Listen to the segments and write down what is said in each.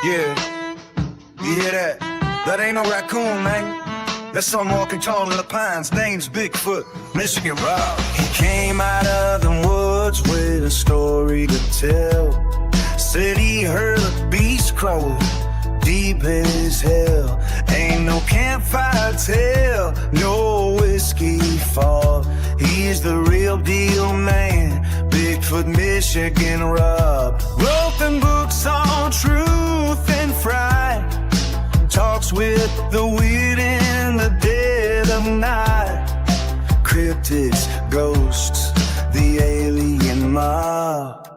Yeah, you hear that? That ain't no raccoon, man. That's some walking tall in the pines. Name's Bigfoot, Michigan Rob. He came out of the woods with a story to tell. Said he heard a beast crawl deep as hell. Ain't no campfire tale, no whiskey fall. He's the real deal, man. Bigfoot, Michigan Rob. Wrote them books on truth and fright. Talks with the weird in the dead of night. Cryptids, ghosts, the alien mob.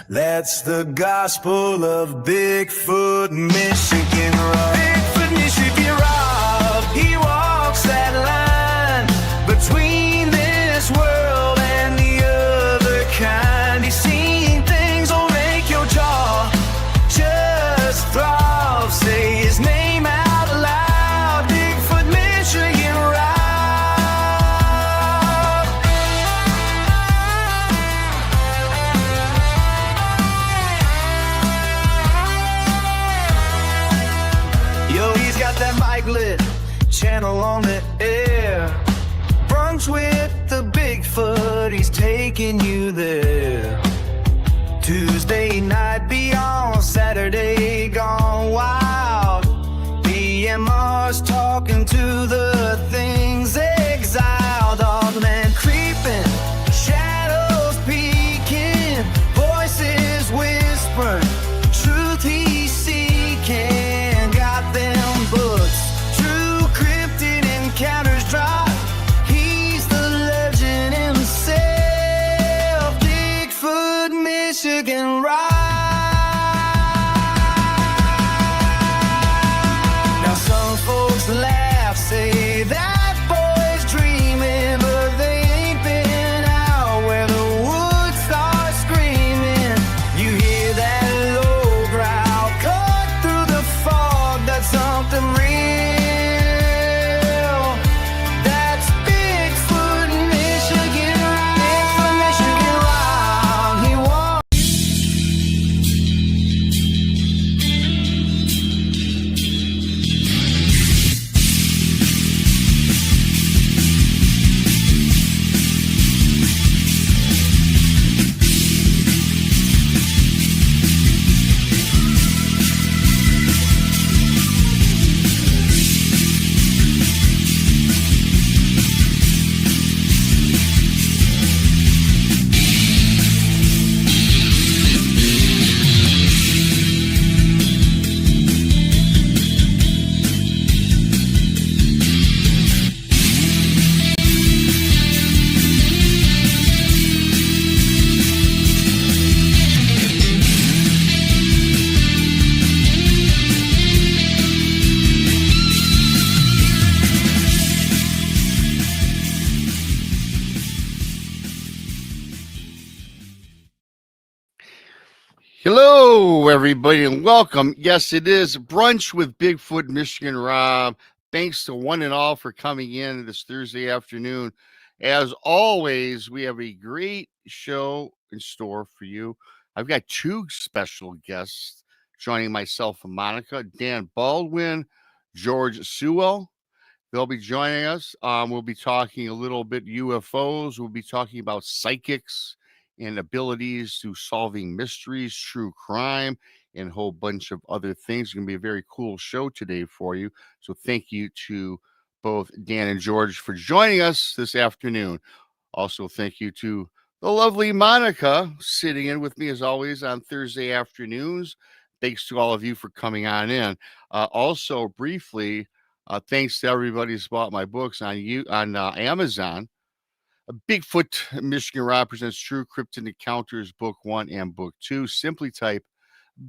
That's the gospel of Bigfoot, Michigan Rob. Bigfoot, Michigan Rob. He walks that line between this world and the other kind. He's seen things that'll make your jaw just throb. Say his name out loud. Bigfoot, Michigan Rob. Yo, he's got that mic lit, channel on the air. Brunch with the Bigfoot, he's taking you there. Tuesday night beyond, Saturday gone wild. BMR's talking to the things exiled. All the man creeping, shadows peeking, voices whispering, truth he's seeking. Got them books, true cryptid encounters drop. He's the legend himself, Bigfoot, Michigan Rob. Now some folks laugh, say that boy's dreaming, but they ain't been out where the woods start screaming. You hear that low growl cut through the fog, that's something real. That's Bigfoot, Michigan Rob. Bigfoot, Michigan Rob. He walks. Hello, everybody, and welcome. Yes, it is Brunch with Bigfoot, Michigan Rob. Thanks to one and all for coming in this Thursday afternoon. As always, we have a great show in store for you. I've got two special guests joining myself and Monica, Dan Baldwin, George Sewell. They'll be joining us. We'll be talking a little bit UFOs. We'll be talking about psychics and abilities to solving mysteries, true crime, and a whole bunch of other things. It's going to be a very cool show today for you. So thank you to both Dan and George for joining us this afternoon. Also, thank you to the lovely Monica sitting in with me as always on Thursday afternoons. Thanks to all of you for coming on in. Also, briefly, thanks to everybody who's bought my books on Amazon. Bigfoot, Michigan Rob presents True Cryptid Encounters, Book 1 and Book 2. Simply type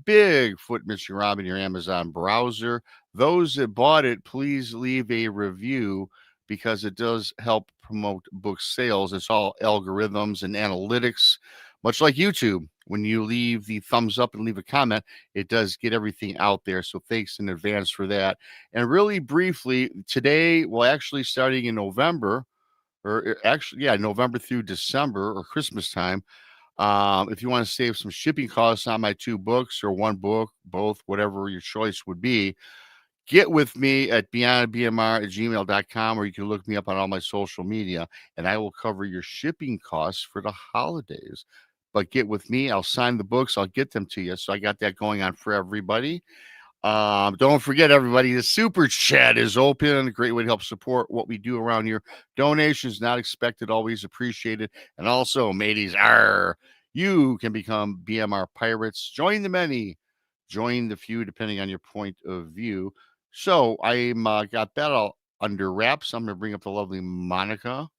Bigfoot, Michigan Rob in your Amazon browser. Those that bought it, please leave a review because it does help promote book sales. It's all algorithms and analytics, much like YouTube. When you leave the thumbs up and leave a comment, it does get everything out there. So thanks in advance for that. And really briefly, today, well, actually starting in November, November through December or Christmas time, If you want to save some shipping costs on my 2 books or 1 book, both, whatever your choice would be, get with me at beyondbmr@gmail.com, or you can look me up on all my social media, and I will cover your shipping costs for the holidays. But get with me. I'll sign the books. I'll get them to you. So I got that going on for everybody. Don't forget, everybody, the super chat is open. A great way to help support what we do around here. Donations not expected, always appreciated. And also, mateys, you can become BMR pirates. Join the many, join the few, depending on your point of view. So I'm got that all under wraps. I'm going to bring up the lovely Monica.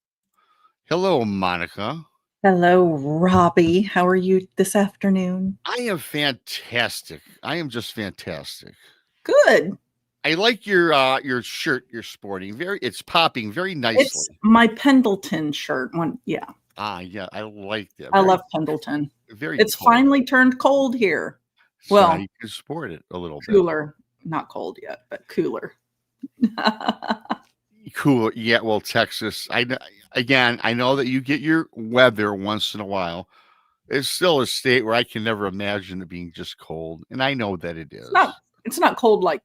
Hello, Monica. Hello, Robbie. How are you this afternoon? I am fantastic. I am just fantastic. Good. I like your shirt you're sporting. It's popping very nicely. It's my Pendleton shirt. Yeah. Yeah, I like that. I love Pendleton. It's cold. finally turned cold here. So well, now you can sport it a little cooler. Not cold yet, but cooler. Cool. Yeah, well, Texas. I know that you get your weather once in a while. It's still a state where I can never imagine it being just cold, and I know that it is. It's not cold like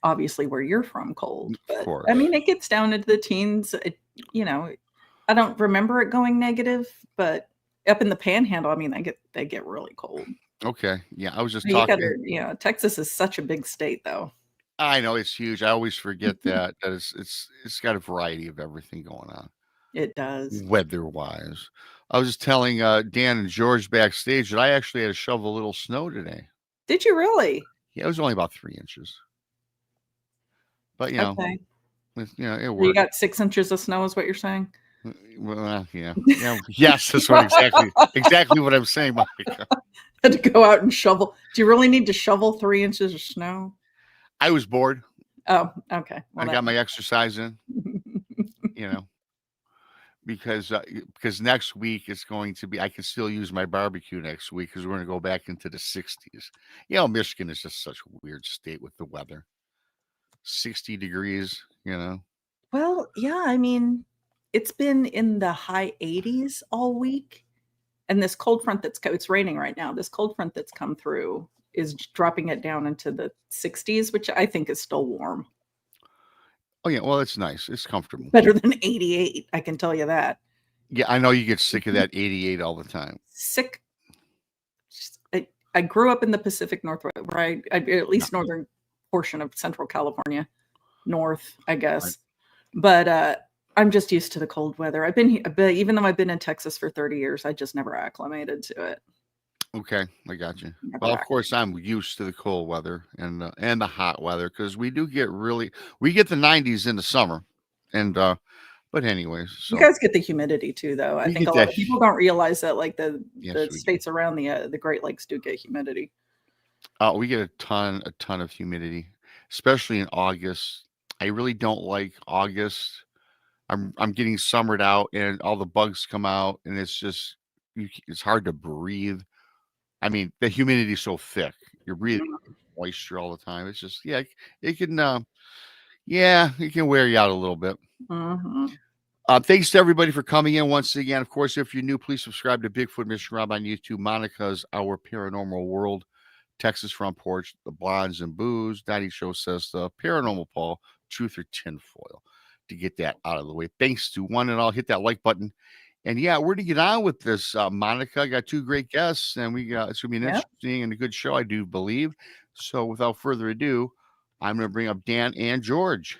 obviously where you're from cold, but of course. I mean it gets down into the teens. I don't remember it going negative, but up in the Panhandle, I mean they get really cold. Okay, yeah, I was just talking. Texas is such a big state, though. I know it's huge. I always forget that it's got a variety of everything going on. It does. Weather-wise. I was just telling Dan and George backstage that I actually had to shovel a little snow today. Did you really? Yeah, it was only about 3 inches. But okay. It worked. You got 6 inches of snow, is what you're saying? Well, yeah. Yes, that's what exactly what I'm saying, Monica. Had to go out and shovel. Do you really need to shovel 3 inches of snow? I was bored. Oh, okay. Well, I got my exercise in. Because next week it's going to be, I can still use my barbecue next week because we're going to go back into the 60s. Michigan is just such a weird state with the weather. 60 degrees, Well, yeah, I mean, it's been in the high 80s all week. And this cold front it's raining right now. This cold front that's come through is dropping it down into the 60s, which I think is still warm. Oh, yeah. Well, it's nice. It's comfortable. Better than 88. I can tell you that. Yeah. I know you get sick of that 88 all the time. Sick. I grew up in the Pacific Northwest, right? At least northern portion of Central California, north, I guess. Right. But I'm just used to the cold weather. I've been here, but even though I've been in Texas for 30 years, I just never acclimated to it. Okay, I got you. Well, of course, I'm used to the cold weather and the hot weather because we get the 90s in the summer, and but anyways, so. You guys get the humidity too, though. I think a lot of people don't realize that, like the states around the Great Lakes do get humidity. We get a ton of humidity, especially in August. I really don't like August. I'm getting summered out, and all the bugs come out, and it's just it's hard to breathe. I mean, the humidity is so thick. You're breathing moisture all the time. It's just, it can wear you out a little bit. Mm-hmm. Thanks to everybody for coming in once again. Of course, if you're new, please subscribe to Bigfoot Mission Rob on YouTube. Monica's Our Paranormal World, Texas Front Porch, The Blondes and Booze, Donnie Show Says the Paranormal Paul, Truth or Tinfoil. To get that out of the way. Thanks to one and all. Hit that like button. And we're to get on with this. Monica got 2 great guests, and it's going to be an interesting and a good show, I do believe. So without further ado, I'm going to bring up Dan and George.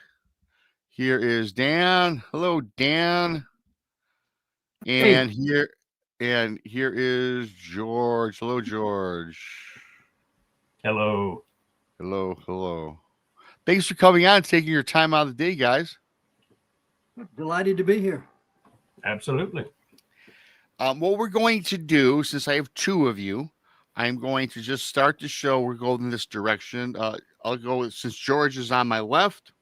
Here is Dan. Hello, Dan. And here is George. Hello, George. Hello. Hello. Thanks for coming on and taking your time out of the day, guys. Delighted to be here. Absolutely. What we're going to do, since I have 2 of you, I'm going to just start the show. We're going in this direction. I'll go since George is on my left.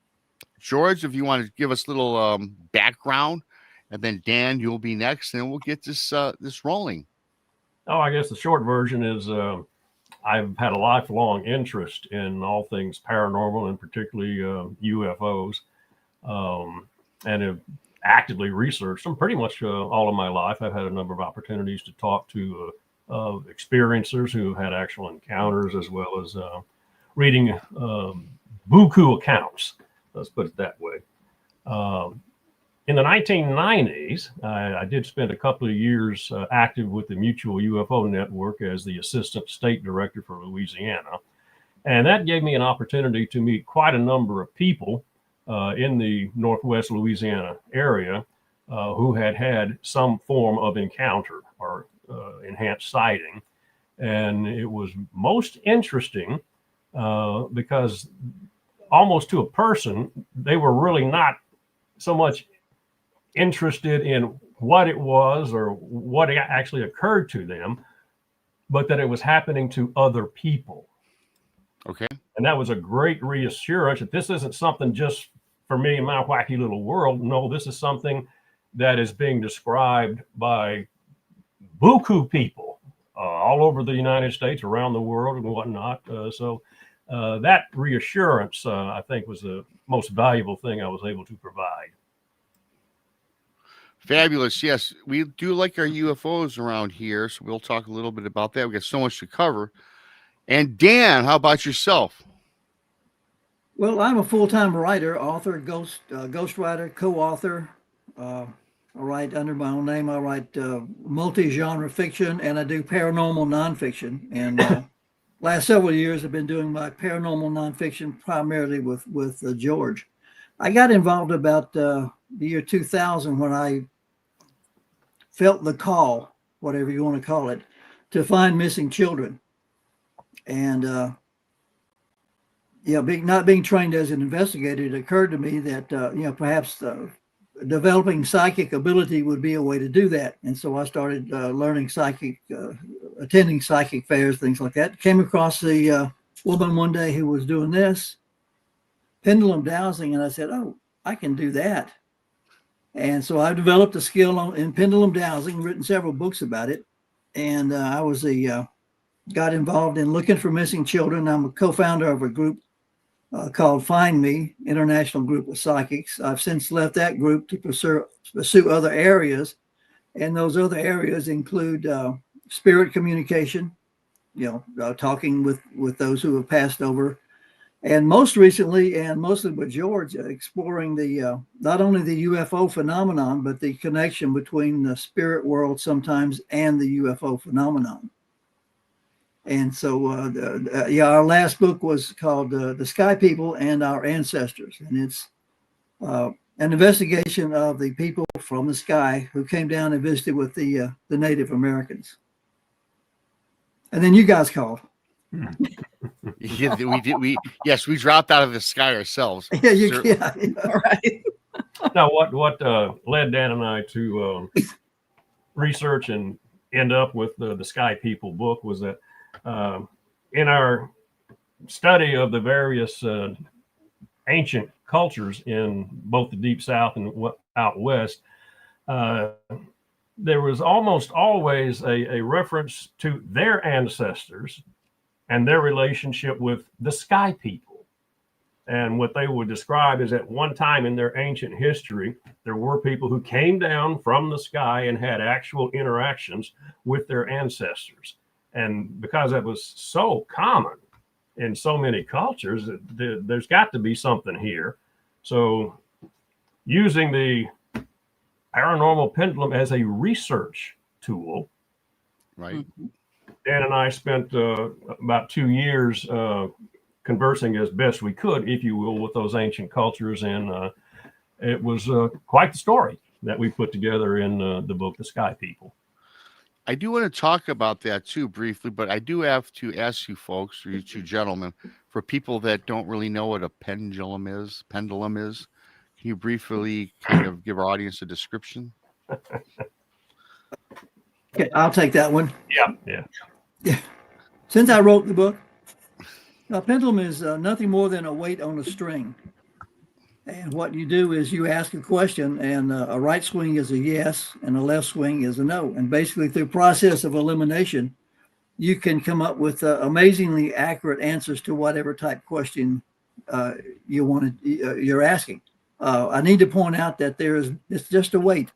George, if you want to give us a little background, and then Dan, you'll be next, and we'll get this rolling. Oh, I guess the short version is I've had a lifelong interest in all things paranormal, and particularly UFOs. And have actively researched them pretty much all of my life. I've had a number of opportunities to talk to of experiencers who had actual encounters, as well as reading buku accounts. Let's put it that way. In the 1990s, I did spend a couple of years active with the Mutual UFO Network as the Assistant State Director for Louisiana. And that gave me an opportunity to meet quite a number of people in the Northwest Louisiana area who had had some form of encounter or enhanced sighting. And it was most interesting because almost to a person, they were really not so much interested in what it was or what actually occurred to them, but that it was happening to other people. Okay. And that was a great reassurance that this isn't something just for me in my wacky little world. No, this is something that is being described by buku people all over the United States, around the world, and whatnot. So that reassurance, I think, was the most valuable thing I was able to provide. Fabulous. Yes, we do like our UFOs around here, so we'll talk a little bit about that. We got so much to cover. And Dan, how about yourself? Well, I'm a full-time writer, author, ghostwriter, co-author. I write under my own name. I write multi-genre fiction, and I do paranormal nonfiction. And last several years, I've been doing my paranormal nonfiction primarily with George. I got involved about the year 2000 when I felt the call, whatever you want to call it, to find missing children. And not being trained as an investigator, it occurred to me that perhaps developing psychic ability would be a way to do that. And so I started learning attending psychic fairs, things like that. Came across the woman one day who was doing this pendulum dowsing, and I said, "Oh, I can do that." And so I've developed a skill in pendulum dowsing, written several books about it. And I was got involved in looking for missing children. I'm a co-founder of a group called Find Me, International Group of Psychics. I've since left that group to pursue other areas. And those other areas include spirit communication, talking with those who have passed over. And most recently, and mostly with George, exploring the not only the UFO phenomenon, but the connection between the spirit world sometimes and the UFO phenomenon. And so, our last book was called The Sky People and Our Ancestors. And it's an investigation of the people from the sky who came down and visited with the Native Americans. And then you guys called. Yeah, we did. We dropped out of the sky ourselves. Yeah, Right. Now, what led Dan and I to research and end up with the Sky People book was that in our study of the various ancient cultures in both the Deep South and out west, there was almost always a reference to their ancestors and their relationship with the Sky People. And what they would describe is at one time in their ancient history, there were people who came down from the sky and had actual interactions with their ancestors. And because that was so common in so many cultures, there's got to be something here. So using the paranormal pendulum as a research tool, Right. Dan and I spent about 2 years conversing as best we could, if you will, with those ancient cultures. And it was quite the story that we put together in the book, The Sky People. I do want to talk about that too briefly, but I do have to ask you folks, or you two gentlemen, for people that don't really know what a pendulum is, can you briefly kind of give our audience a description? Okay, I'll take that one. Yeah. Since I wrote the book, a pendulum is nothing more than a weight on a string. And what you do is you ask a question, and a right swing is a yes, and a left swing is a no. And basically, through process of elimination, you can come up with amazingly accurate answers to whatever type question you're asking. I need to point out that it's just a weight.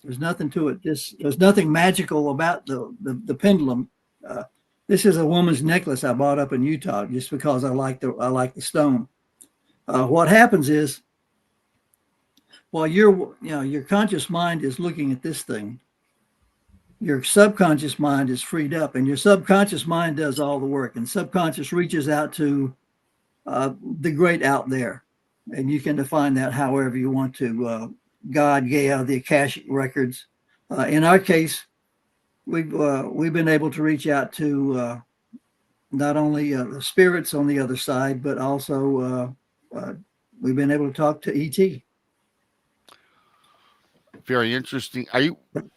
There's nothing to it. There's nothing magical about the pendulum. This is a woman's necklace I bought up in Utah just because I like the stone. What happens is, while your conscious mind is looking at this thing, your subconscious mind is freed up, and your subconscious mind does all the work, and subconscious reaches out to the great out there, and you can define that however you want to. God, Gaia, the Akashic records. In our case, we've been able to reach out to not only the spirits on the other side, but also we've been able to talk to ET. Very interesting.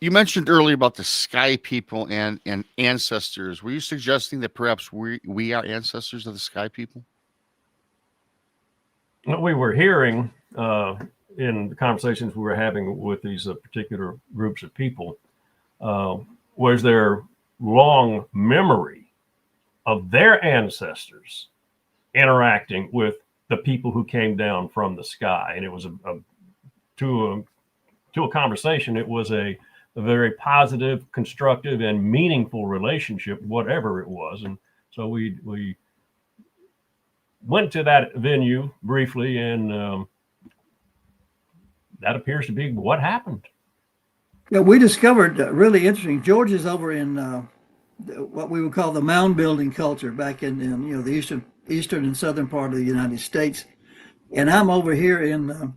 You mentioned earlier about the sky people and ancestors. Were you suggesting that perhaps we are ancestors of the sky people? What we were hearing in the conversations we were having with these particular groups of people was their long memory of their ancestors interacting with the people who came down from the sky. And it was to a conversation, it was a very positive, constructive, and meaningful relationship, whatever it was. And so we went to that venue briefly, and that appears to be what happened. Yeah, we discovered really interesting. George is over in what we would call the mound building culture back in the eastern and southern part of the United States, and I'm over here in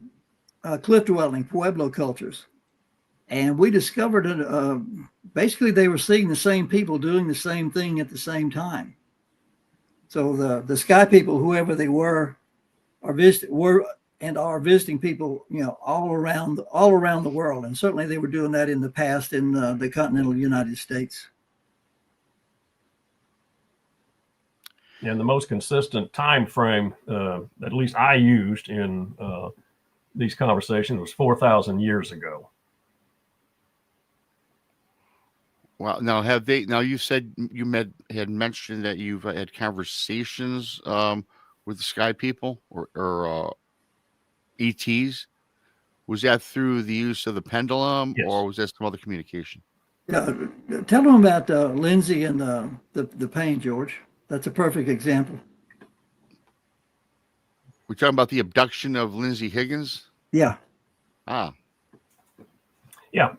cliff dwelling Pueblo cultures, and we discovered basically they were seeing the same people doing the same thing at the same time. So the sky people, whoever they were are visiting people, all around the world, and certainly they were doing that in the past in the continental United States. And the most consistent time frame, at least I used in these conversations, was 4,000 years ago. Well, now now you said you had mentioned that you've had conversations with the sky people or ETs. Was that through the use of the pendulum, Yes. or was that some other communication? Tell them about Lindsey and the pain, George. That's a perfect example. We're talking about the abduction of Lindsey Higgins. Yeah. Ah. Yeah.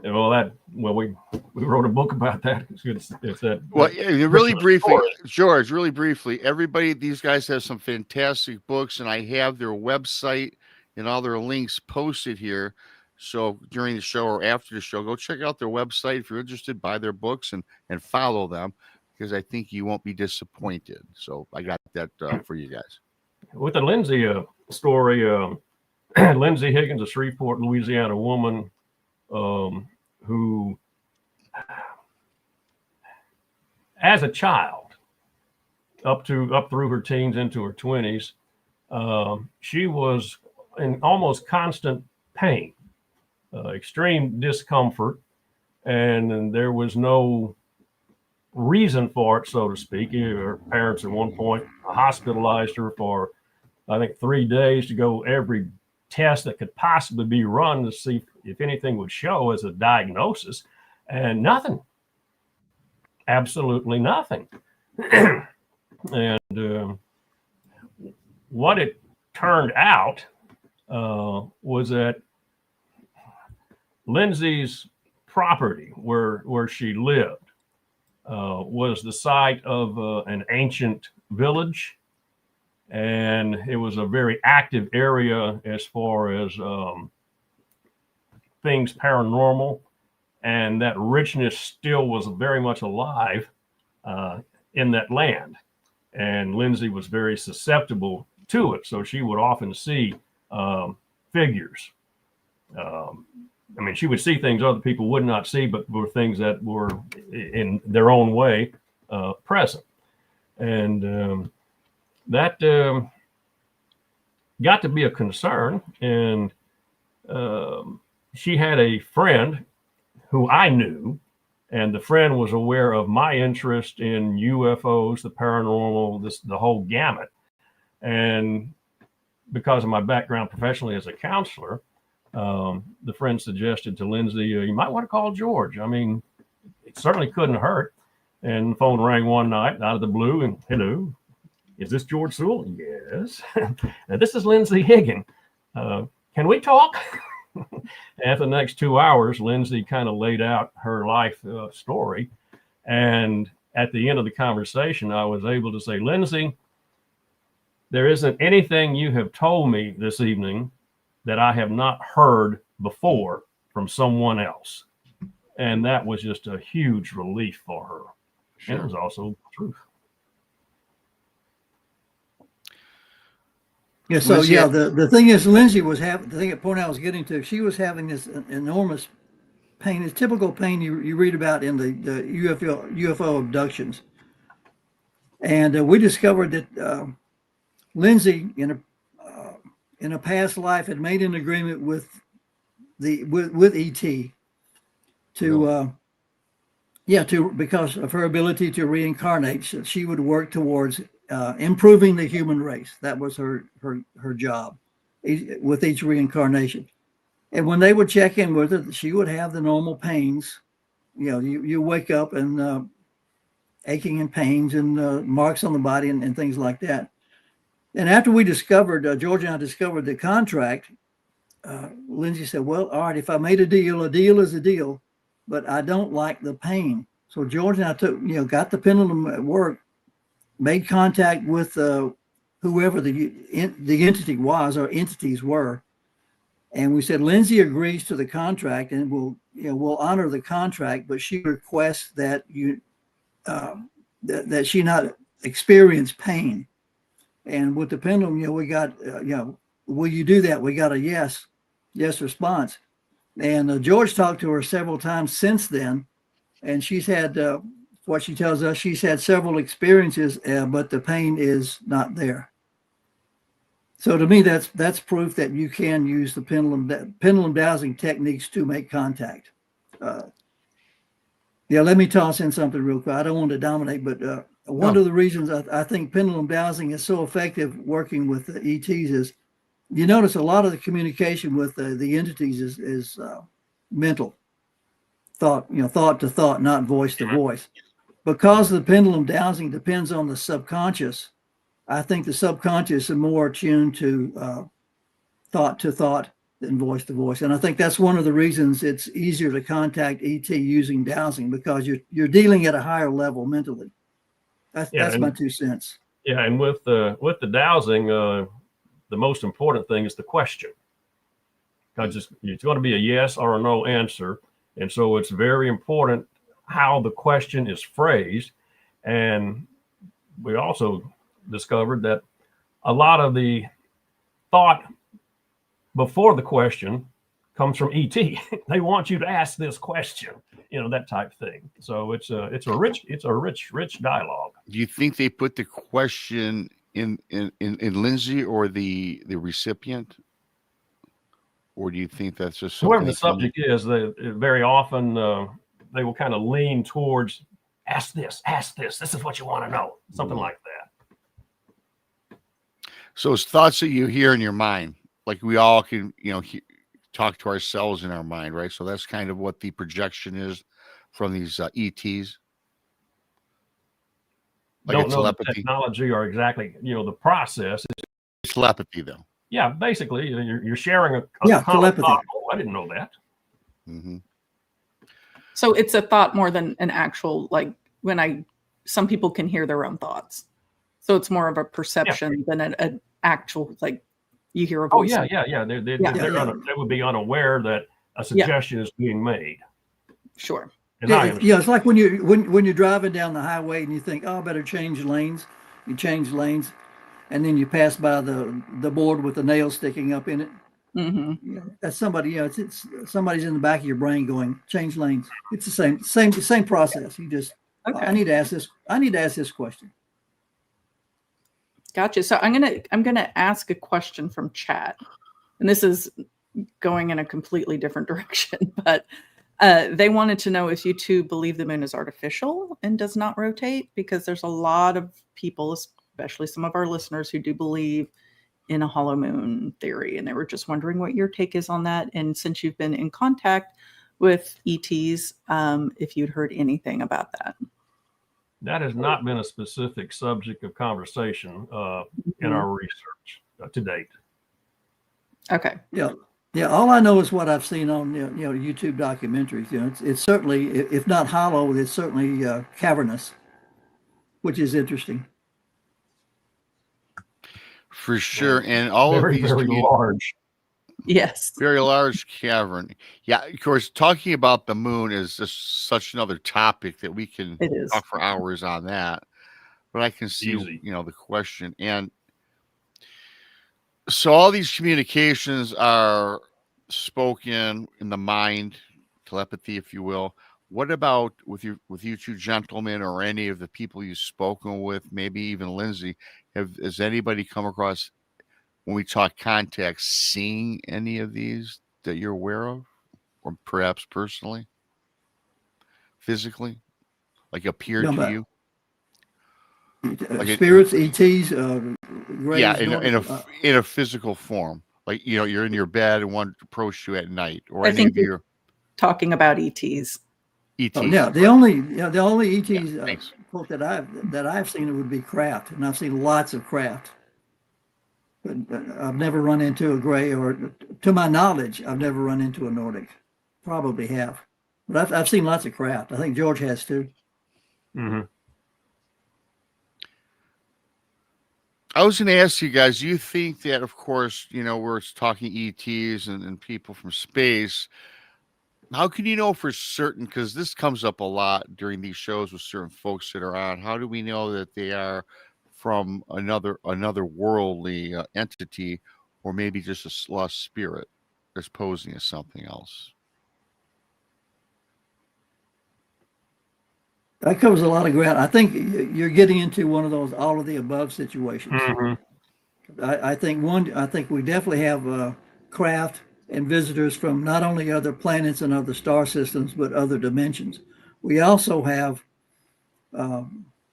We wrote a book about that. It's that. Well, really briefly, George, really briefly, everybody, these guys have some fantastic books, and I have their website and all their links posted here. So during the show or after the show, go check out their website. If you're interested, buy their books and follow them, because I think you won't be disappointed. So I got that for you guys. With the Lindsey story, Lindsey Higgins, a Shreveport, Louisiana woman, who, as a child, up through her teens into her 20s, she was in almost constant pain, extreme discomfort, and there was no reason for it, so to speak. Her parents at one point hospitalized her for, I think, 3 days to go every test that could possibly be run to see if anything would show as a diagnosis, and nothing, absolutely nothing. And what it turned out was that Lindsey's property, where she lived, was the site of an ancient village, and it was a very active area as far as things paranormal, and that richness still was very much alive in that land. And Lindsey was very susceptible to it, so she would often see figures. I mean, she would see things other people would not see, but were things that were in their own way present. And that got to be a concern. And she had a friend who I knew, and the friend was aware of my interest in UFOs, the paranormal, the whole gamut. And because of my background professionally as a counselor, the friend suggested to Lindsey, you might want to call George. I mean, it certainly couldn't hurt. And the phone rang one night out of the blue, and hello, is this George Sewell? Yes. And this is Lindsey Higgins. Can we talk? After the next 2 hours, Lindsey kind of laid out her life story. And at the end of the conversation, I was able to say, Lindsey, there isn't anything you have told me this evening that I have not heard before from someone else. And that was just a huge relief for her. Sure. And it was also the truth. Yeah, so yeah, the thing is, Lindsey was having, the thing at point I was getting to, she was having this enormous pain. It's typical pain you read about in the UFO abductions. And we discovered that Lindsey, in a past life, had made an agreement with ET to because of her ability to reincarnate, she would work towards improving the human race. That was her job with each reincarnation. And when they would check in with her, she would have the normal pains. You know, you wake up and aching and pains and marks on the body and things like that. And after we discovered, George and I discovered the contract, Lindsey said, well, all right, if I made a deal is a deal, but I don't like the pain. So George and I got the pendulum at work, made contact with whoever the entity was or entities were. And we said, Lindsey agrees to the contract and we'll honor the contract, but she requests that that she not experience pain. And with the pendulum, we got, will you do that? We got a yes response. And George talked to her several times since then. And she's had, what she tells us, she's had several experiences, but the pain is not there. So to me, that's proof that you can use the pendulum dowsing techniques to make contact. Let me toss in something real quick. I don't want to dominate, but one of the reasons I think pendulum dowsing is so effective working with the ETs is, you notice a lot of the communication with the entities is mental, thought to thought, not voice to voice. Because the pendulum dowsing depends on the subconscious, I think the subconscious is more attuned to thought to thought than voice to voice. And I think that's one of the reasons it's easier to contact ET using dowsing, because you're dealing at a higher level mentally. That's my 2 cents. Yeah, and with the dowsing, the most important thing is the question. Because it's going to be a yes or a no answer. And so it's very important how the question is phrased. And we also discovered that a lot of the thought before the question comes from ET. They want you to ask this question, that type of thing. So it's a rich dialogue. Do you think they put the question in Lindsey or the recipient? Or do you think that's just whoever the subject is, they very often they will kind of lean towards ask this, this is what you want to know, something like that. So it's thoughts that you hear in your mind, like we all can, talk to ourselves in our mind, right? So that's kind of what the projection is from these ETs. Like don't know telepathy. The technology or exactly, the process. It's telepathy, though. Yeah, basically, you're sharing a telepathy. Thought. Oh, I didn't know that. Mm-hmm. So it's a thought more than an actual, like some people can hear their own thoughts. So it's more of a perception than an actual, like you hear a voice. Oh, yeah. They would be unaware that a suggestion is being made. Sure. It's like when you're driving down the highway and you think, oh, I better change lanes. You change lanes, and then you pass by the board with the nail sticking up in it. Mm-hmm. That's somebody. It's somebody's in the back of your brain going, change lanes. It's the same process. You just, I need to ask this question. Gotcha. So I'm gonna ask a question from chat, and this is going in a completely different direction, but they wanted to know if you two believe the moon is artificial and does not rotate, because there's a lot of people, especially some of our listeners, who do believe in a hollow moon theory, and they were just wondering what your take is on that. And since you've been in contact with ETs, if you'd heard anything about that. That has not been a specific subject of conversation in our research to date. Okay. Yeah. Yeah. All I know is what I've seen on YouTube documentaries. It's certainly, if not hollow, it's certainly cavernous, which is interesting. For sure. And all Very, of these very large. Yes. very large cavern. Yeah, of course, talking about the moon is just such another topic that we can It is. talk for hours on that. But I can see, Easy. the question. And so all these communications are spoken in the mind, telepathy, if you will. What about with you two gentlemen or any of the people you've spoken with, maybe even Lindsey? Has anybody come across, when we talk contacts, seeing any of these that you're aware of, or perhaps personally, physically, like appeared to you? Like spirits, ETs, grays, yeah, in a physical form, like you're in your bed and one approached you at night, or I any think of your talking about ETs. ETs. Oh, yeah, the only ETs thanks. quote that I've seen would be craft, and I've seen lots of craft. But I've never run into a gray, or to my knowledge, I've never run into a Nordic. Probably have, but I've seen lots of craft. I think George has too. Mm-hmm. I was going to ask you guys, do you think that, of course, we're talking ETs and people from space, how can you know for certain, because this comes up a lot during these shows with certain folks that are on, how do we know that they are from another worldly entity, or maybe just a lost spirit that's posing as something else? That covers a lot of ground. I think you're getting into one of those all of the above situations. Mm-hmm. I think we definitely have craft and visitors from not only other planets and other star systems, but other dimensions. We also have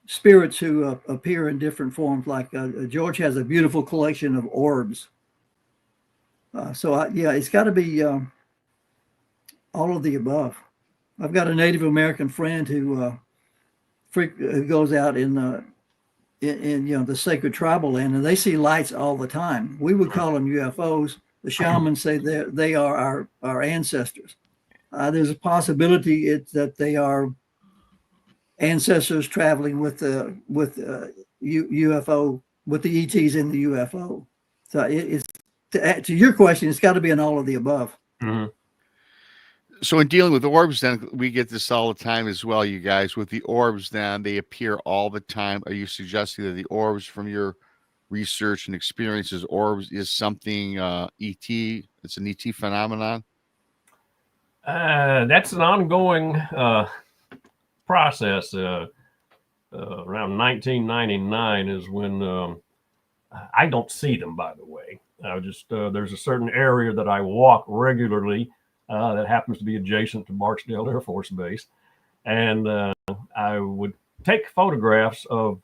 spirits who appear in different forms. Like George has a beautiful collection of orbs. It's got to be all of the above. I've got a Native American friend who goes out in the sacred tribal land, and they see lights all the time. We would call them UFOs. The shamans say they are our ancestors. There's a possibility that they are ancestors traveling with UFO, with the ETs in the UFO. So it's to your question, it's got to be an all of the above. Mm-hmm. So in dealing with orbs, then we get this all the time as well, you guys. With the orbs, then they appear all the time. Are you suggesting that the orbs, from your research and experiences, orbs is something ET? It's an ET phenomenon. That's an ongoing process. Around 1999 is when I don't see them. By the way, there's a certain area that I walk regularly. That happens to be adjacent to Barksdale Air Force Base. And I would take photographs of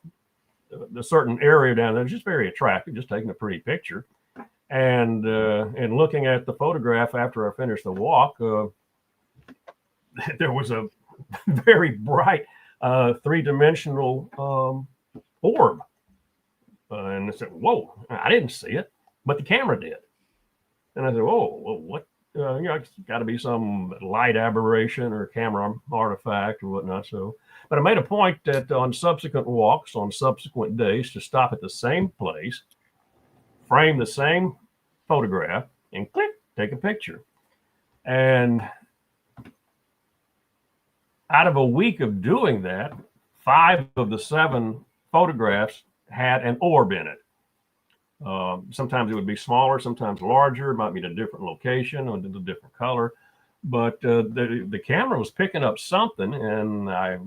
the certain area down there, just very attractive, just taking a pretty picture. And looking at the photograph after I finished the walk, there was a very bright three-dimensional orb. And I said, whoa, I didn't see it, but the camera did. And I said, whoa, well, what? It's got to be some light aberration or camera artifact or whatnot. So, but I made a point that on subsequent walks, on subsequent days, to stop at the same place, frame the same photograph, and click, take a picture. And out of a week of doing that, 5 of the 7 photographs had an orb in it. Sometimes it would be smaller, sometimes larger. It might be in a different location or a different color. But the camera was picking up something, and I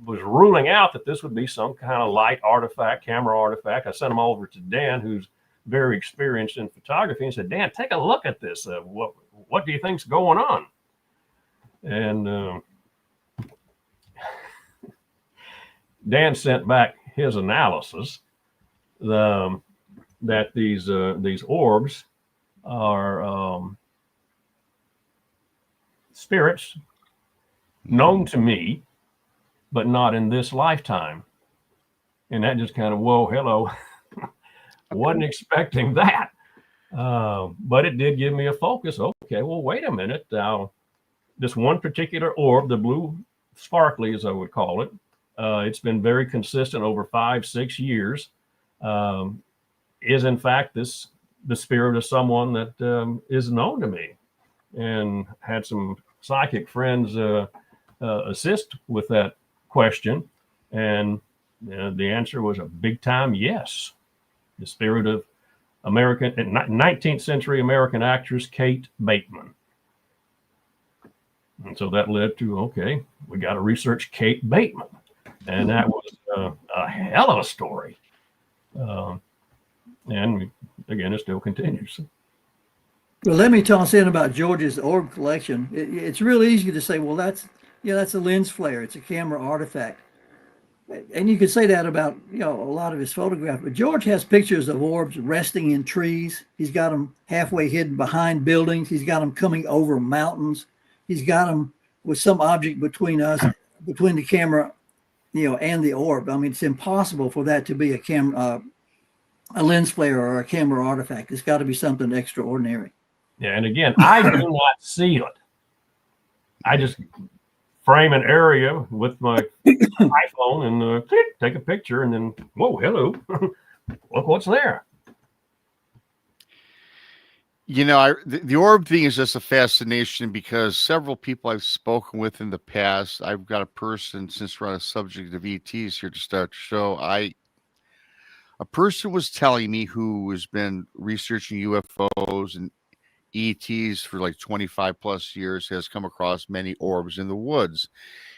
was ruling out that this would be some kind of light artifact, camera artifact. I sent them over to Dan, who's very experienced in photography, and said, Dan, take a look at this. What do you think's going on? And Dan sent back his analysis. That these orbs are spirits known to me, but not in this lifetime. And that just kind of, whoa, hello. Wasn't expecting that. But it did give me a focus. Okay, well, wait a minute. This one particular orb, the blue sparkly, as I would call it, it's been very consistent over 5-6 years, is in fact the spirit of someone that is known to me, and had some psychic friends assist with that question. And the answer was a big time yes. The spirit of 19th century American actress Kate Bateman. And so that led to, okay, we got to research Kate Bateman. And that was a hell of a story. And again, it still continues. Well, let me toss in about George's orb collection. It's really easy to say, well, that's a lens flare. It's a camera artifact. And you could say that about, a lot of his photographs. But George has pictures of orbs resting in trees. He's got them halfway hidden behind buildings. He's got them coming over mountains. He's got them with some object between the camera, and the orb. I mean, it's impossible for that to be a lens flare or a camera artifact. It's got to be something extraordinary. Yeah, and again, I do not see it. I just frame an area with my iPhone and take a picture, and then, whoa, hello, look what's there. The orb thing is just a fascination, because several people I've spoken with in the past, I've got a person, since we're on a subject of ETs here to start the show, a person was telling me who has been researching UFOs and ETs for like 25 plus years, has come across many orbs in the woods.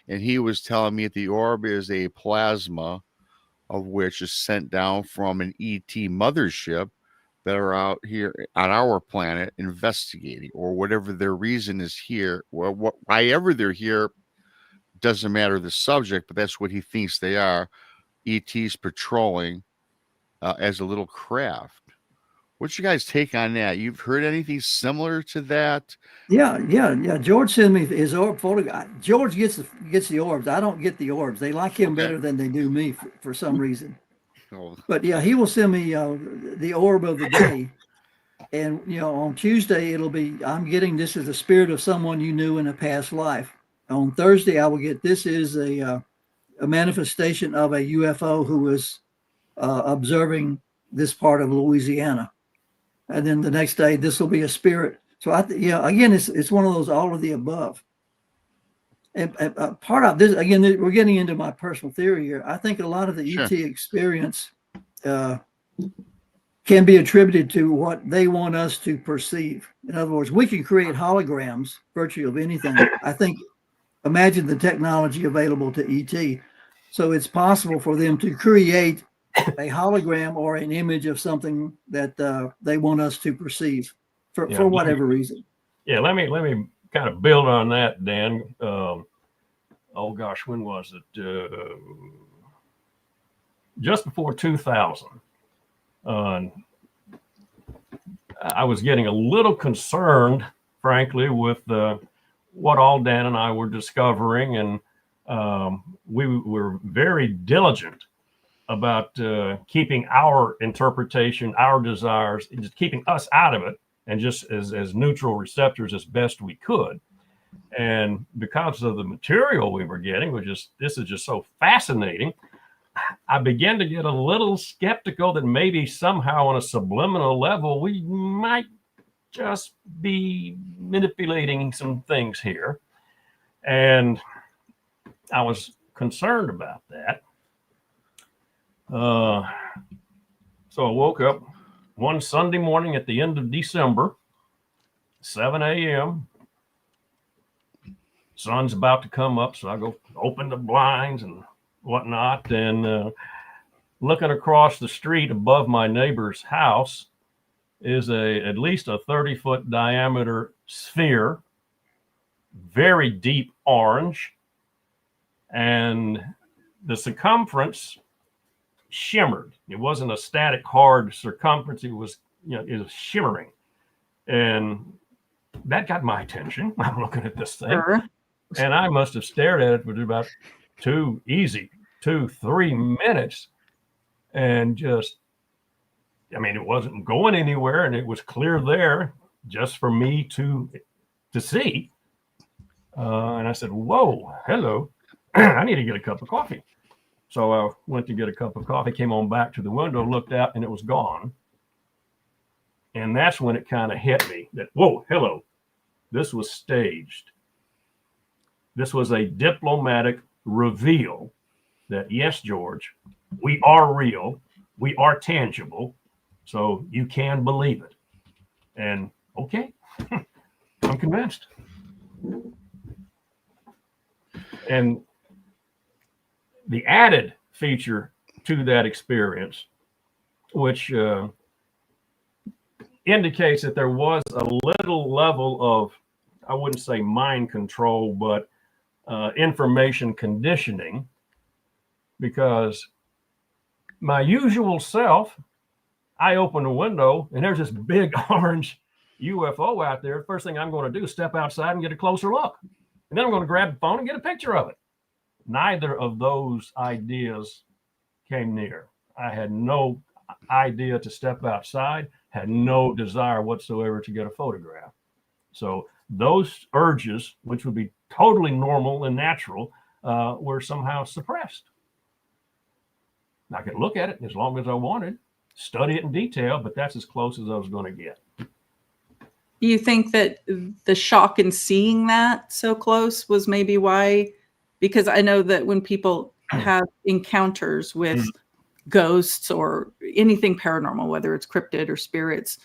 And he was telling me that the orb is a plasma of which is sent down from an ET mothership that are out here on our planet investigating, or whatever their reason is here. Well, whyever they're here, doesn't matter the subject, but that's what he thinks they are. ETs patrolling as a little craft. What's your guys' take on that? You've heard anything similar to that? Yeah. George sent me his orb photograph. George gets the orbs. I don't get the orbs. They like him better than they do me for some reason. Oh. But yeah, he will send me the orb of the day. And, on Tuesday, it'll be, I'm getting this is the spirit of someone you knew in a past life. On Thursday, I will get, this is a manifestation of a UFO who was observing this part of Louisiana. And then the next day, this will be a spirit. So again, it's one of those all of the above. And part of this, again, we're getting into my personal theory here. I think a lot of the ET experience can be attributed to what they want us to perceive. In other words, we can create holograms virtually of anything. I think, imagine the technology available to ET. So it's possible for them to create a hologram or an image of something that they want us to perceive for whatever reason. Yeah, let me kind of build on that, Dan. Oh gosh, when was it? Just before 2000. I was getting a little concerned, frankly, with what all Dan and I were discovering, and we were very diligent about keeping our interpretation, our desires, just keeping us out of it, and just as neutral receptors as best we could. And because of the material we were getting, this is just so fascinating, I began to get a little skeptical that maybe somehow on a subliminal level, we might just be manipulating some things here. And I was concerned about that. So I woke up one Sunday morning at the end of December, 7 a.m. Sun's about to come up, so I go open the blinds and whatnot, and looking across the street above my neighbor's house is at least a 30-foot diameter sphere, very deep orange, and the circumference shimmered. It wasn't a static hard circumference. It was, it was shimmering. And that got my attention. I'm looking at this thing. Sure. And I must have stared at it for about 2, 3 minutes. And just, I mean, it wasn't going anywhere, and it was clear there just for me to see. And I said, whoa, hello, I need to get a cup of coffee. So I went to get a cup of coffee, came on back to the window, looked out, and it was gone. And that's when it kind of hit me that, whoa, hello, this was staged. This was a diplomatic reveal that, yes, George, we are real, we are tangible, so you can believe it. And okay, I'm convinced. And the added feature to that experience, which indicates that there was a little level of, I wouldn't say mind control, but information conditioning, because my usual self, I open the window and there's this big orange UFO out there. First thing I'm going to do is step outside and get a closer look. And then I'm going to grab the phone and get a picture of it. Neither of those ideas came near. I had no idea to step outside, had no desire whatsoever to get a photograph. So those urges, which would be totally normal and natural, were somehow suppressed. I could look at it as long as I wanted, study it in detail, but that's as close as I was going to get. Do you think that the shock in seeing that so close was maybe why? Because I know that when people have encounters with ghosts or anything paranormal, whether it's cryptid or spirits,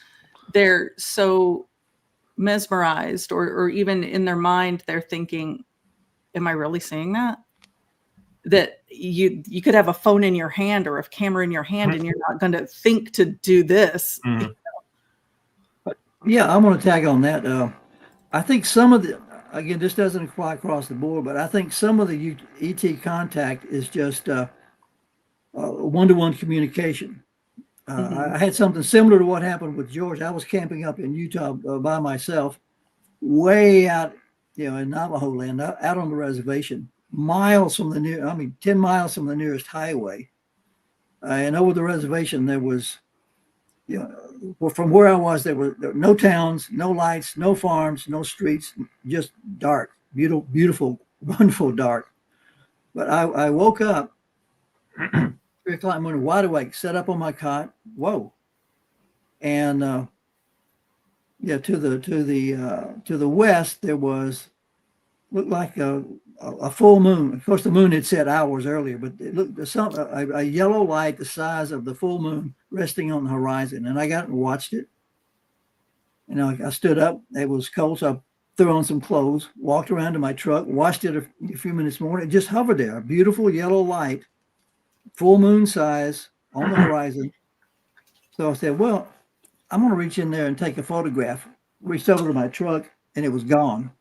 they're so mesmerized, or even in their mind, they're thinking, am I really seeing that? That you could have a phone in your hand or a camera in your hand and you're not going to think to do this. Yeah, I want to tag on that. I think some of the, again, this doesn't apply across the board, but I think some of the ET contact is just one-to-one communication. I had something similar to what happened with George. I was camping up in Utah by myself, way out, in Navajo land, out on the reservation, miles from 10 miles from the nearest highway. And over the reservation, there was, from where I was, there were no towns, no lights, no farms, no streets, just dark, beautiful, wonderful dark. But I woke up 3 o'clock in the morning, wide awake, sat up on my cot. Whoa. And to the west, there looked like a full moon. Of course, the moon had set hours earlier, but it looked a yellow light the size of the full moon resting on the horizon. And I got and watched it. I stood up. It was cold, so I threw on some clothes, walked around to my truck, watched it a few minutes more. It just hovered there, a beautiful yellow light, full moon size on the horizon. So I said, well, I'm going to reach in there and take a photograph. Reached over to my truck, and it was gone.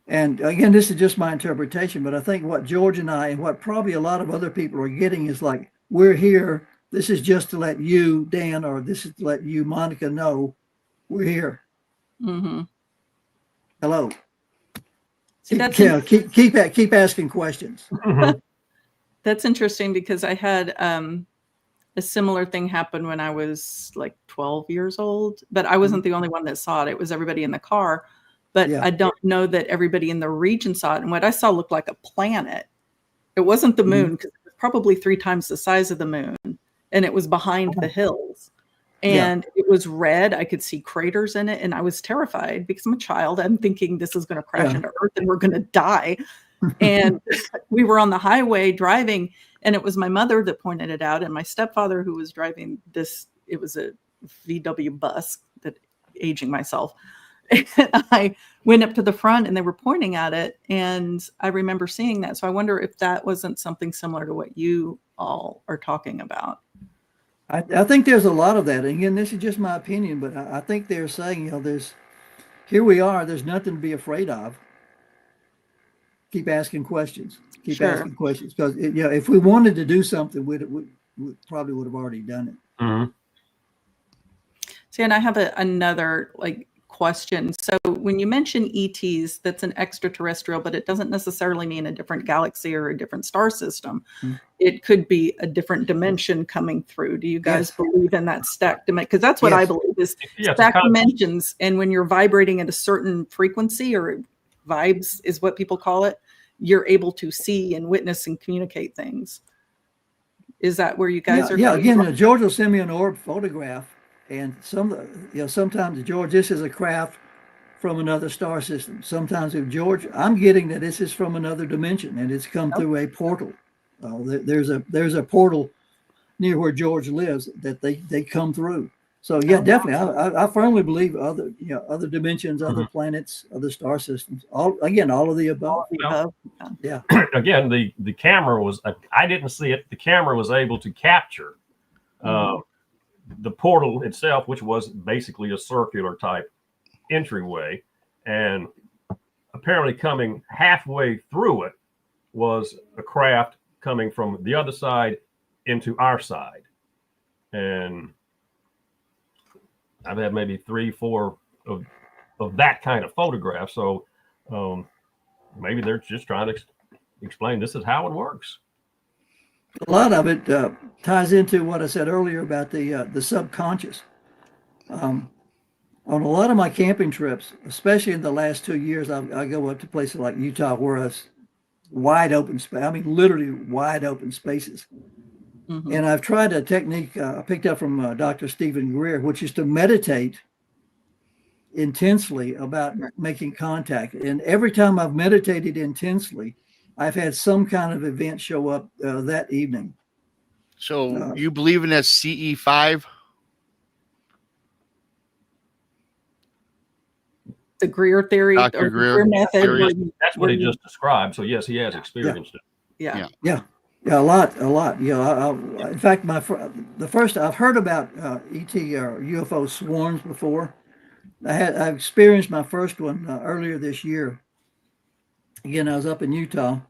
And again, this is just my interpretation, but I think what George and I, and what probably a lot of other people are getting, is like, we're here. This is just to let you, Dan, or this is to let you, Monica, know we're here. Mm-hmm. Hello. See, keep asking questions. That's interesting, because I had a similar thing happen when I was like 12 years old, but I wasn't the only one that saw it. It was everybody in the car. But yeah. I don't know that everybody in the region saw it. And what I saw looked like a planet. It wasn't the moon, because it was probably 3 times the size of the moon. And it was behind the hills. And it was red. I could see craters in it. And I was terrified because I'm a child. I'm thinking this is going to crash into Earth and we're going to die. And we were on the highway driving. And it was my mother that pointed it out. And my stepfather, who was driving this, it was a VW bus, that aging myself. And I went up to the front and they were pointing at it. And I remember seeing that. So I wonder if that wasn't something similar to what you all are talking about. I think there's a lot of that. And again, this is just my opinion, but I think they're saying, here we are, there's nothing to be afraid of. Keep asking questions. Keep asking questions. Because if we wanted to do something, we probably would have already done it. Mm-hmm. See, and I have another question. So when you mention ETs, that's an extraterrestrial, but it doesn't necessarily mean a different galaxy or a different star system. It could be a different dimension coming through. Do you guys believe in that stacked dimension? Because that's what I believe is stacked dimensions. And when you're vibrating at a certain frequency, or vibes is what people call it, you're able to see and witness and communicate things. Is that where you guys are? Yeah. Again, George will send me an orb photograph, and sometimes, George, this is a craft from another star system. Sometimes, if George, I'm getting that this is from another dimension, and it's come through a portal. There's a portal near where George lives that they come through. So yeah, definitely, I firmly believe other dimensions, other planets, other star systems. All of the above. Yeah. Again, the camera was, I didn't see it. The camera was able to capture the portal itself, which was basically a circular type entryway, and apparently coming halfway through it was a craft coming from the other side into our side. And I've had maybe 3-4 of that kind of photograph. So maybe they're just trying to explain this is how it works. A lot of it ties into what I said earlier about the subconscious. On a lot of my camping trips, especially in the last 2 years, I go up to places like Utah where it's wide open space. I mean, literally wide open spaces. And I've tried a technique I picked up from Dr. Stephen Greer, which is to meditate intensely about making contact. And every time I've meditated intensely, I've had some kind of event show up that evening. So you believe in that CE5? The Greer theory, Dr. or Greer method. That's what he just described. So yes, he has experienced it. Yeah, a lot. In fact, the first I've heard about ET or UFO swarms before. I've experienced my first one earlier this year. Again, I was up in Utah,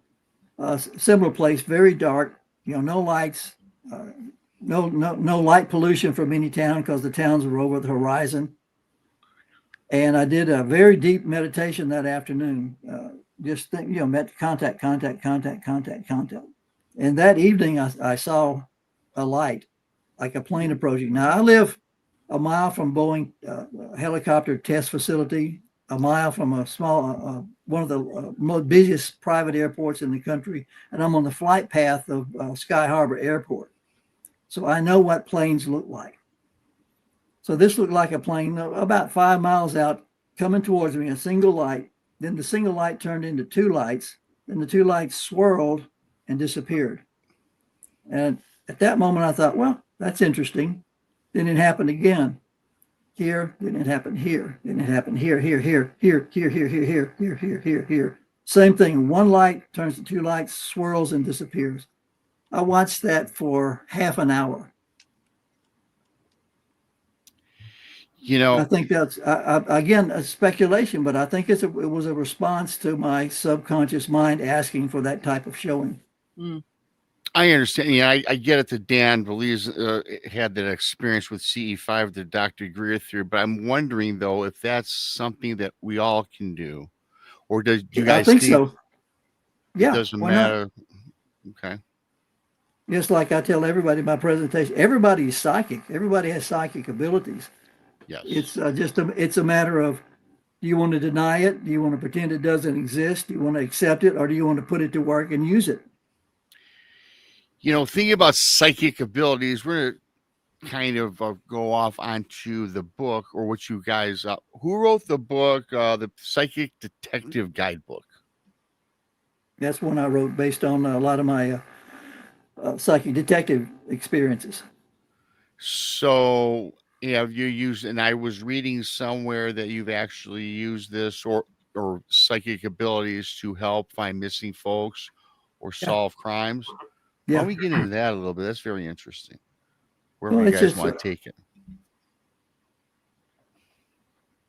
similar place, very dark. No lights, no light pollution from any town because the towns were over the horizon. And I did a very deep meditation that afternoon. Just met contact. And that evening, I saw a light, like a plane approaching. Now, I live a mile from Boeing helicopter test facility, a mile from a small, one of the most busiest private airports in the country, and I'm on the flight path of Sky Harbor Airport. So I know what planes look like. So this looked like a plane about 5 miles out coming towards me, a single light. Then the single light turned into two lights. Then the two lights swirled and disappeared. And at that moment, I thought, well, that's interesting. Then it happened again. Here, then it happened here. Then it happened here. Same thing. One light turns to two lights, swirls and disappears. I watched that for half an hour. I think that's again a speculation, but I think it was a response to my subconscious mind asking for that type of showing. I understand. Yeah, I get it that Dan believes had that experience with CE5, the Dr. Greer theory, but I'm wondering though if that's something that we all can do, or do you guys think so? Yeah, it doesn't matter. Okay. Just like I tell everybody in my presentation, everybody is psychic. Everybody has psychic abilities. Yes. It's it's a matter of, do you want to deny it? Do you want to pretend it doesn't exist? Do you want to accept it, or do you want to put it to work and use it? Thinking about psychic abilities, we're going to kind of go off onto the book, or what you guys, who wrote the book, the Psychic Detective Guidebook? That's one I wrote based on a lot of my psychic detective experiences. So have you used, and I was reading somewhere that you've actually used this or psychic abilities to help find missing folks or solve crimes. Why don't we get into that a little bit? That's very interesting. Wherever you guys want to take it.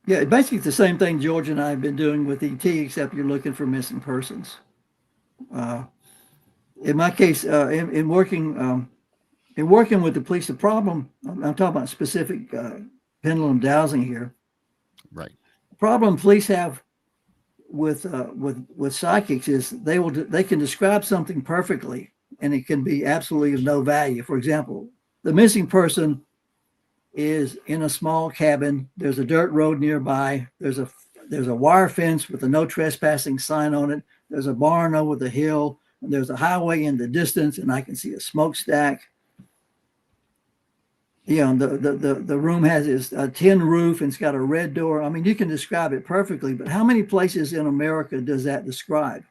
Yeah, basically the same thing George and I have been doing with ET, except you're looking for missing persons. In my case, in working with the police, the problem, I'm talking about specific pendulum dowsing here. Right. problem police have with psychics is they can describe something perfectly, and it can be absolutely of no value. For example, the missing person is in a small cabin. There's a dirt road nearby. There's a wire fence with a no trespassing sign on it. There's a barn over the hill, and there's a highway in the distance, and I can see a smokestack. You know, the room has a tin roof and it's got a red door. I mean, you can describe it perfectly, but how many places in America does that describe?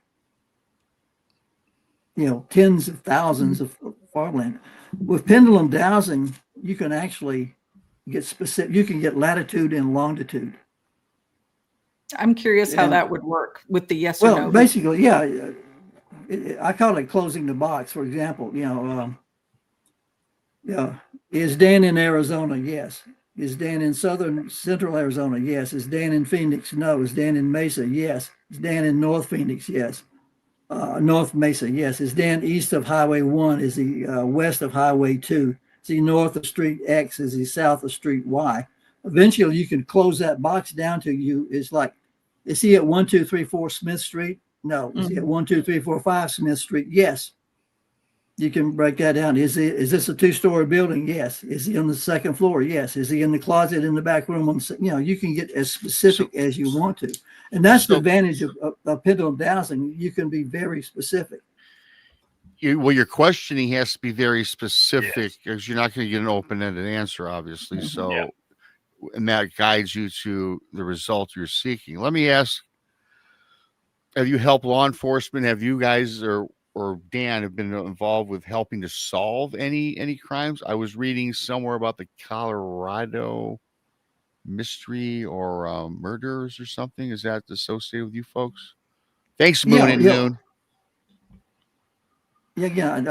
You know, tens of thousands of farmland. With pendulum dowsing, you can actually get specific. You can get latitude and longitude. I'm curious how that would work with the yes or no. Well, basically, yeah. I call it closing the box. For example, is Dan in Arizona? Yes. Is Dan in central Arizona? Yes. Is Dan in Phoenix? No. Is Dan in Mesa? Yes. Is Dan in North Phoenix? Yes. North Mesa? Yes. Is Dan east of Highway 1? Is he west of Highway 2? Is he north of Street X? Is he south of Street Y? Eventually, you can close that box down to you. It's like, is he at 1234 Smith Street? No. Is he at 12345 Smith Street? Yes. You can break that down. Is this a two-story building? Yes. Is he on the second floor? Yes. Is he in the closet in the back room? You can get as specific as you want to. And that's the advantage of pendulum dowsing. You can be very specific. Your questioning has to be very specific because you're not going to get an open-ended answer, obviously. Mm-hmm. So, and that guides you to the result you're seeking. Let me ask, have you helped law enforcement? Have you guys or Dan have been involved with helping to solve any crimes? I was reading somewhere about the Colorado mystery or murders or something. Is that associated with you folks? Thanks, Moon and Noon. Yeah. I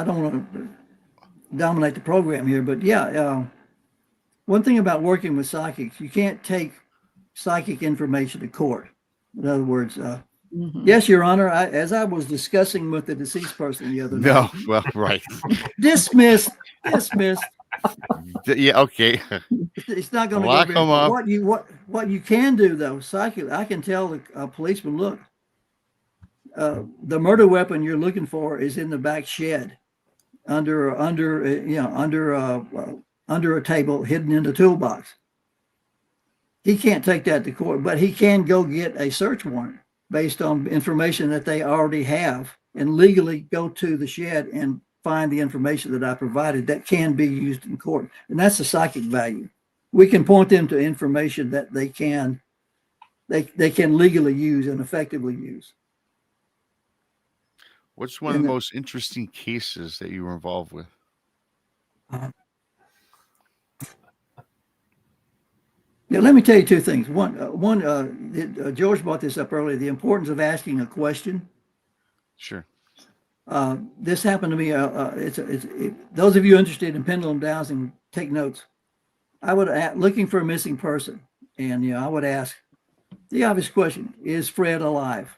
don't want to dominate the program here, but one thing about working with psychics, you can't take psychic information to court. In other words, yes, Your Honor, as I was discussing with the deceased person the other night. No, well, right. Dismissed. Yeah, okay. It's not going to go very far. What you can do though, psychic, I can tell a policeman, look, the murder weapon you're looking for is in the back shed, under a table, hidden in the toolbox. He can't take that to court, but he can go get a search warrant based on information that they already have and legally go to the shed and find the information that I provided that can be used in court. And that's the psychic value. We can point them to information that they can legally use and effectively use. What's one of the most interesting cases that you were involved with? Now, let me tell you two things. George brought this up earlier, the importance of asking a question. Sure. This happened to me. Those of you interested in pendulum dowsing, take notes. I would looking for a missing person, and I would ask the obvious question: is Fred alive?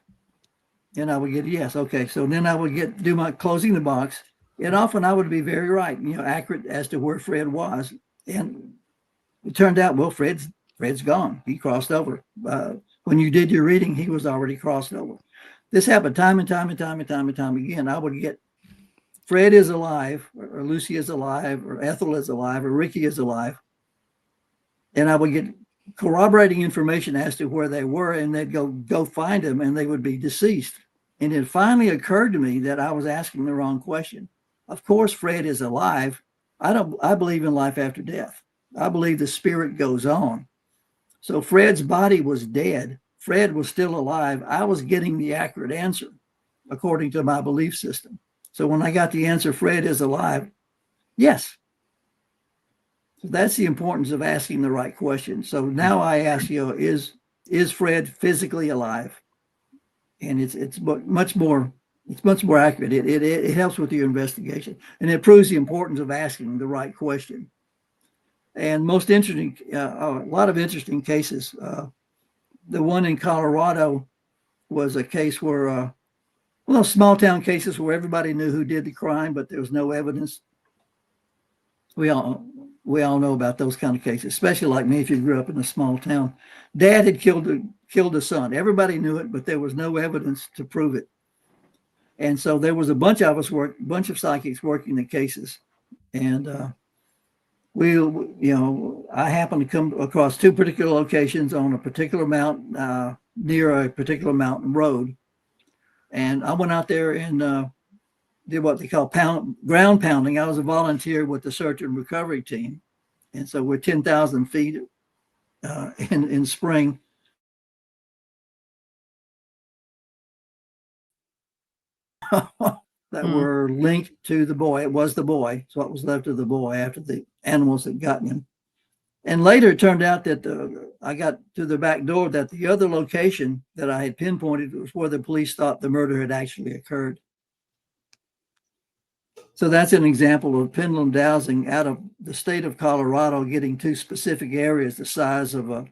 And I would get yes. Okay, so then I would do my closing the box, and often I would be very right, accurate as to where Fred was, and it turned out, well, Fred's gone. He crossed over. When you did your reading, he was already crossed over. This happened time and time again. I would get Fred is alive, or Lucy is alive, or Ethel is alive, or Ricky is alive. And I would get corroborating information as to where they were, and they'd go find them, and they would be deceased. And it finally occurred to me that I was asking the wrong question. Of course, Fred is alive. I believe in life after death. I believe the spirit goes on. So Fred's body was dead. Fred was still alive. I was getting the accurate answer according to my belief system. So when I got the answer, Fred is alive, yes. So that's the importance of asking the right question. So now I ask you, is Fred physically alive? And it's much more accurate. It helps with your investigation, and it proves the importance of asking the right question. And most interesting, a lot of interesting cases. The one in Colorado was a case where, small town cases where everybody knew who did the crime, but there was no evidence. We all we all know about those kind of cases, especially like me if you grew up in a small town. Dad had killed a son. Everybody knew it, but there was no evidence to prove it. And so there was a bunch of psychics working the cases. And I happened to come across two particular locations on a particular mountain, near a particular mountain road. And I went out there and did what they call ground pounding. I was a volunteer with the search and recovery team. And so we're 10,000 feet in spring. That were linked to the boy. It was the boy. So what was left of the boy after the animals had gotten him. And later it turned out that I got to the back door that the other location that I had pinpointed was where the police thought the murder had actually occurred. So that's an example of pendulum dowsing out of the state of Colorado, getting to specific areas the size of a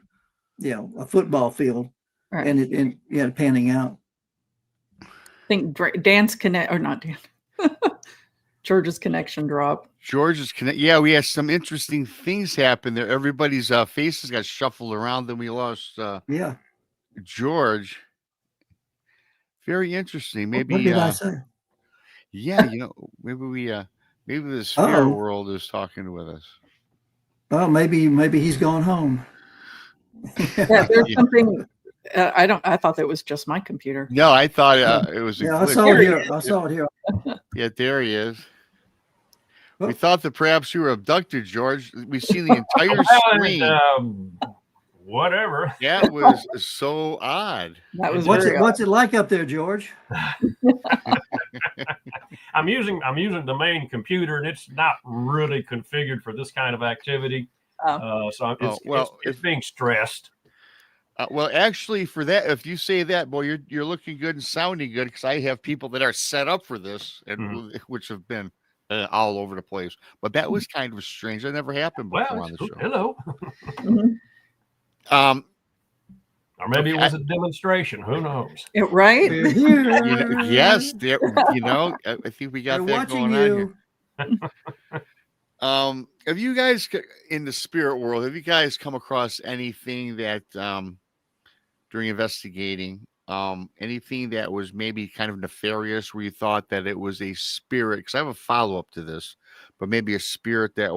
football field, Right. and panning out. I think Dan's connect or not Dan. George's connection dropped. George's connect. Yeah, we had some interesting things happen there. Everybody's faces got shuffled around. Then we lost George. Very interesting. Maybe what did I say? Yeah, maybe the spirit world is talking with us. Oh, maybe he's gone home. Yeah, there's something. I thought that was just my computer. No, I thought it was. I saw it here. I saw it here. Yeah, there he is. Oh. We thought that perhaps you were abducted, George. We see the entire screen. Whatever. That was so odd. That was what's it like up there, George? I'm using the main computer, and it's not really configured for this kind of activity. So it's being stressed. Well, actually, for that, if you say that, boy, you're looking good and sounding good, because I have people that are set up for this, and which have been all over the place. But that was kind of strange. That never happened before on the show. Hello. Or maybe it was a demonstration. Who knows? Right? Yes. I think we got that going on here. Have you guys in the spirit world, have you guys come across anything that during investigating, anything that was maybe kind of nefarious, where you thought that it was a spirit? Because I have a follow-up to this, but maybe a spirit that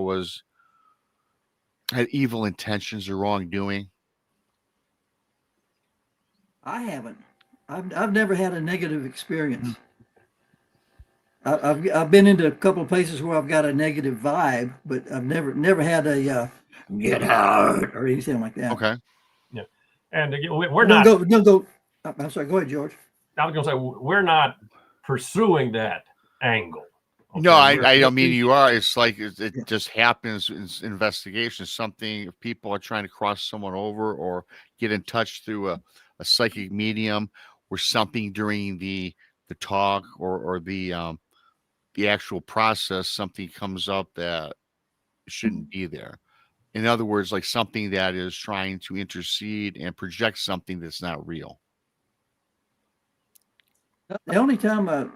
had evil intentions or wrongdoing. I haven't. I've never had a negative experience. I've been into a couple of places where I've got a negative vibe, but I've never had a get out or anything like that. Okay. Yeah, and again, we're not. Go. I'm sorry. Go ahead, George. I was going to say we're not pursuing that angle. Okay? No, I don't mean you are. It's like it just happens in investigations. Something, if people are trying to cross someone over or get in touch through a psychic medium, or something during the talk or the actual process, something comes up that shouldn't be there. In other words, like something that is trying to intercede and project something that's not real. The only time another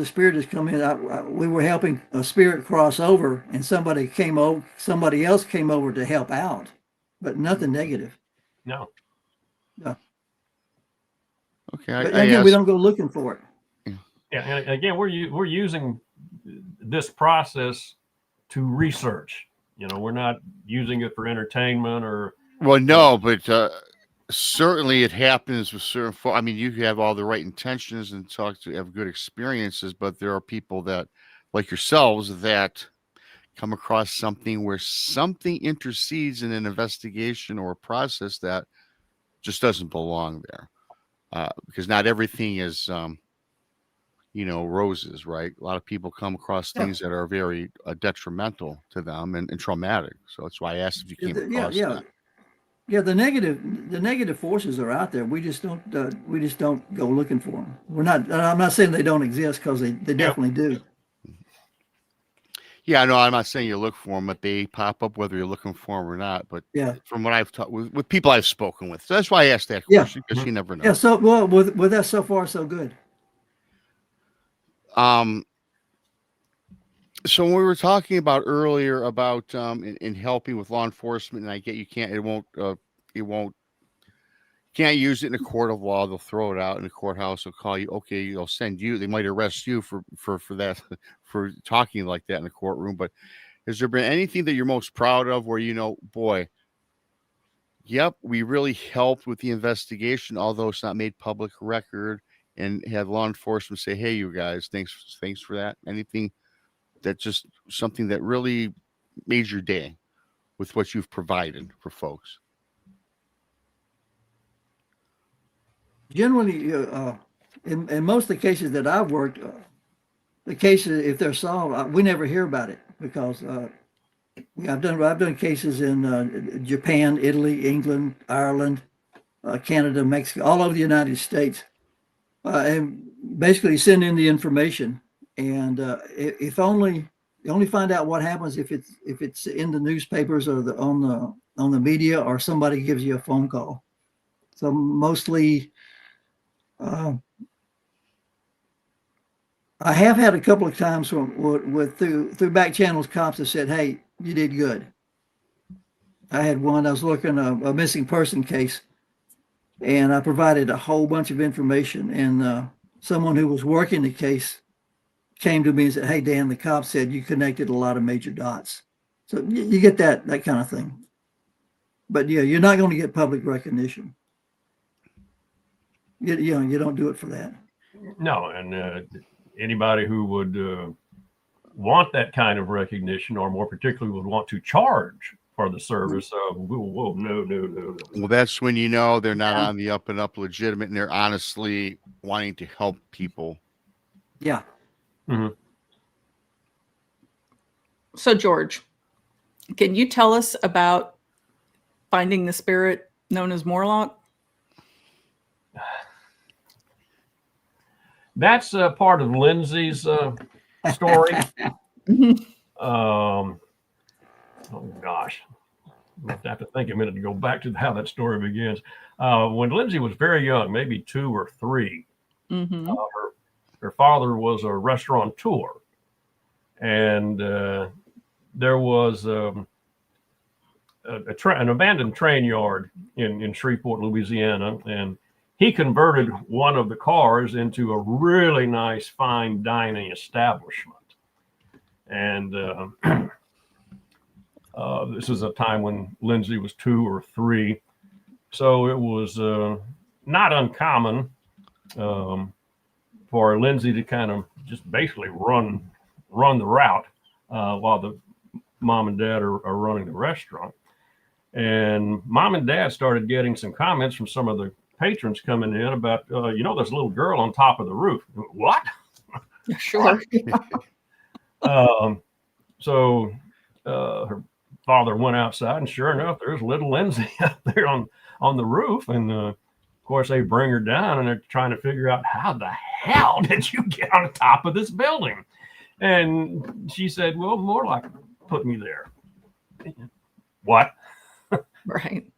spirit has come in, we were helping a spirit cross over, and somebody else came over to help out, but nothing negative. No. Okay. But again, we don't go looking for it. Yeah, and again, we're using this process to research. We're not using it for entertainment or. Well, no, but certainly it happens with certain. I mean, you have all the right intentions and have good experiences, but there are people that, like yourselves, that come across something where something intercedes in an investigation or a process that just doesn't belong there, because not everything is roses, right? A lot of people come across things that are very detrimental to them and traumatic. So that's why I asked if you came across that. Yeah, the negative forces are out there. We just don't go looking for them. I'm not saying they don't exist, because they definitely do. Yeah, no, I'm not saying you look for them, but they pop up whether you're looking for them or not. But from what I've talked with people I've spoken with, so that's why I asked that question, because you never know. Yeah, so well, with that, so far so good. So when we were talking about earlier about in helping with law enforcement, and I get it won't can't use it in a court of law. They'll throw it out in the courthouse. They'll call you. Okay, they'll send you. They might arrest you for that for talking like that in the courtroom. But has there been anything that you're most proud of where boy, yep, we really helped with the investigation, although it's not made public record, and had law enforcement say, "Hey, you guys, thanks for that." Anything that just something that really made your day with what you've provided for folks? Generally, in most of the cases that I've worked, the cases, if they're solved, we never hear about it because I've done cases in Japan, Italy, England, Ireland, Canada, Mexico, all over the United States, and basically send in the information. And if only you only find out what happens if it's in the newspapers or on the media, or somebody gives you a phone call. So mostly. I have had a couple of times through back channels, cops have said, "Hey, you did good." I had one. I was looking at a missing person case, and I provided a whole bunch of information. And someone who was working the case came to me and said, "Hey, Dan, the cops said you connected a lot of major dots." So you get that kind of thing. But yeah, you're not going to get public recognition. You don't do it for that. No, and anybody who would want that kind of recognition, or more particularly would want to charge for the service, whoa, no. Well, that's when they're not on the up and up legitimate, and they're honestly wanting to help people. Yeah. Mm-hmm. So, George, can you tell us about finding the spirit known as Morlock? That's part of Lindsey's story. Oh gosh, I have to think a minute to go back to how that story begins. When Lindsey was very young, maybe 2 or 3, her father was a restaurateur, and there was an abandoned train yard in Shreveport, Louisiana, and he converted one of the cars into a really nice, fine dining establishment. And this is a time when Lindsey was 2 or 3. So it was not uncommon for Lindsey to kind of just basically run the route while the mom and dad are running the restaurant. And mom and dad started getting some comments from some of the patrons coming in about, there's a little girl on top of the roof. What? Sure. So her father went outside, and sure enough, there's little Lindsey up there on the roof. And of course, they bring her down, and they're trying to figure out, how the hell did you get on the top of this building? And she said, well, Morlock put me there. What? Right.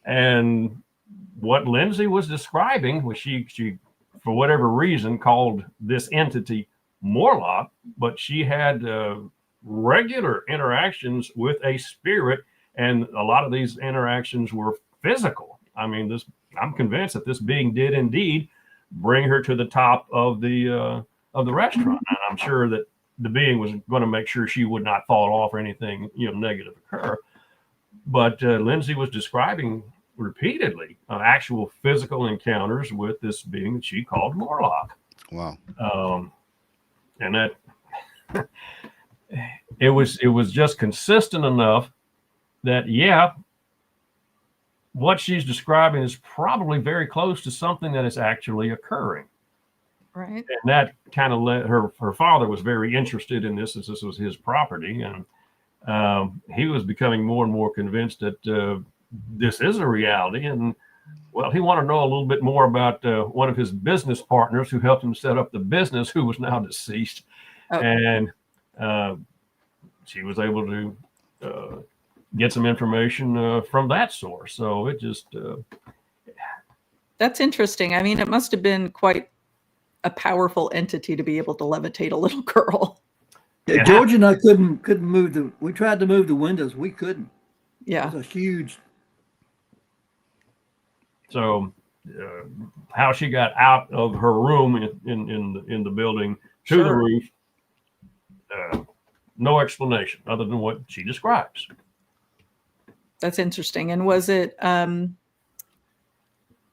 And what Lindsey was describing was she, for whatever reason, called this entity Morlock, but she had regular interactions with a spirit, and a lot of these interactions were physical. I mean, I'm convinced that this being did indeed bring her to the top of the restaurant, and I'm sure that the being was going to make sure she would not fall off or anything negative occur. But Lindsey was describing repeatedly actual physical encounters with this being that she called Morlock. Wow. And that it was just consistent enough that, yeah, what she's describing is probably very close to something that is actually occurring. Right. And that kind of led her father was very interested in this, as this was his property. And he was becoming more and more convinced that this is a reality. And well, he wanted to know a little bit more about one of his business partners who helped him set up the business, who was now deceased. Okay. And she was able to get some information from that source. So it just... That's interesting. I mean, it must have been quite a powerful entity to be able to levitate a little girl. It George and I couldn't move we tried to move the windows. We couldn't. It Yeah. was a huge. So, how she got out of her room in the building to the Sure. roof, no explanation other than what she describes. That's interesting. And were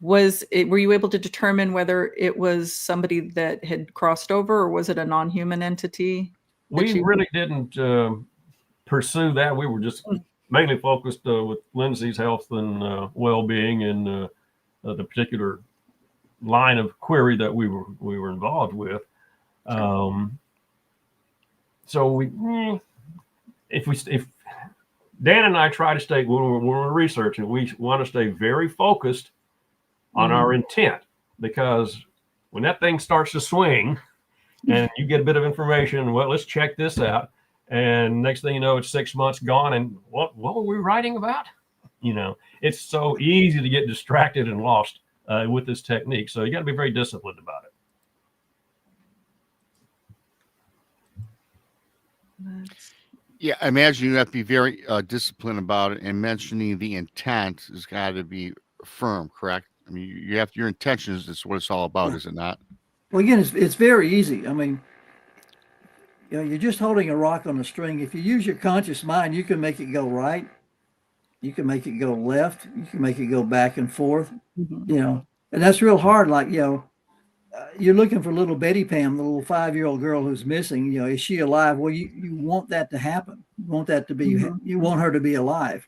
you able to determine whether it was somebody that had crossed over, or was it a non-human entity? We really didn't pursue that. We were just mainly focused with Lindsey's health and well-being and the particular line of query that we were involved with. So if Dan and I try to stay when we're researching, we want to stay very focused on our intent, because when that thing starts to swing and you get a bit of information, well, let's check this out. And next thing you know, it's 6 months gone. And what were we writing about? You know, it's so easy to get distracted and lost with this technique. So you got to be very disciplined about it. Yeah, I imagine you have to be very disciplined about it, and mentioning the intent has got to be firm, correct? I mean, you have your intentions is what it's all about, is it not? Well, again, it's very easy. I mean, you're just holding a rock on a string. If you use your conscious mind, you can make it go right. You can make it go left. You can make it go back and forth. And that's real hard. Like, you're looking for little Betty Pam, the little 5-year-old girl who's missing. Is she alive? Well, you want that to happen. You want that to be. You want her to be alive.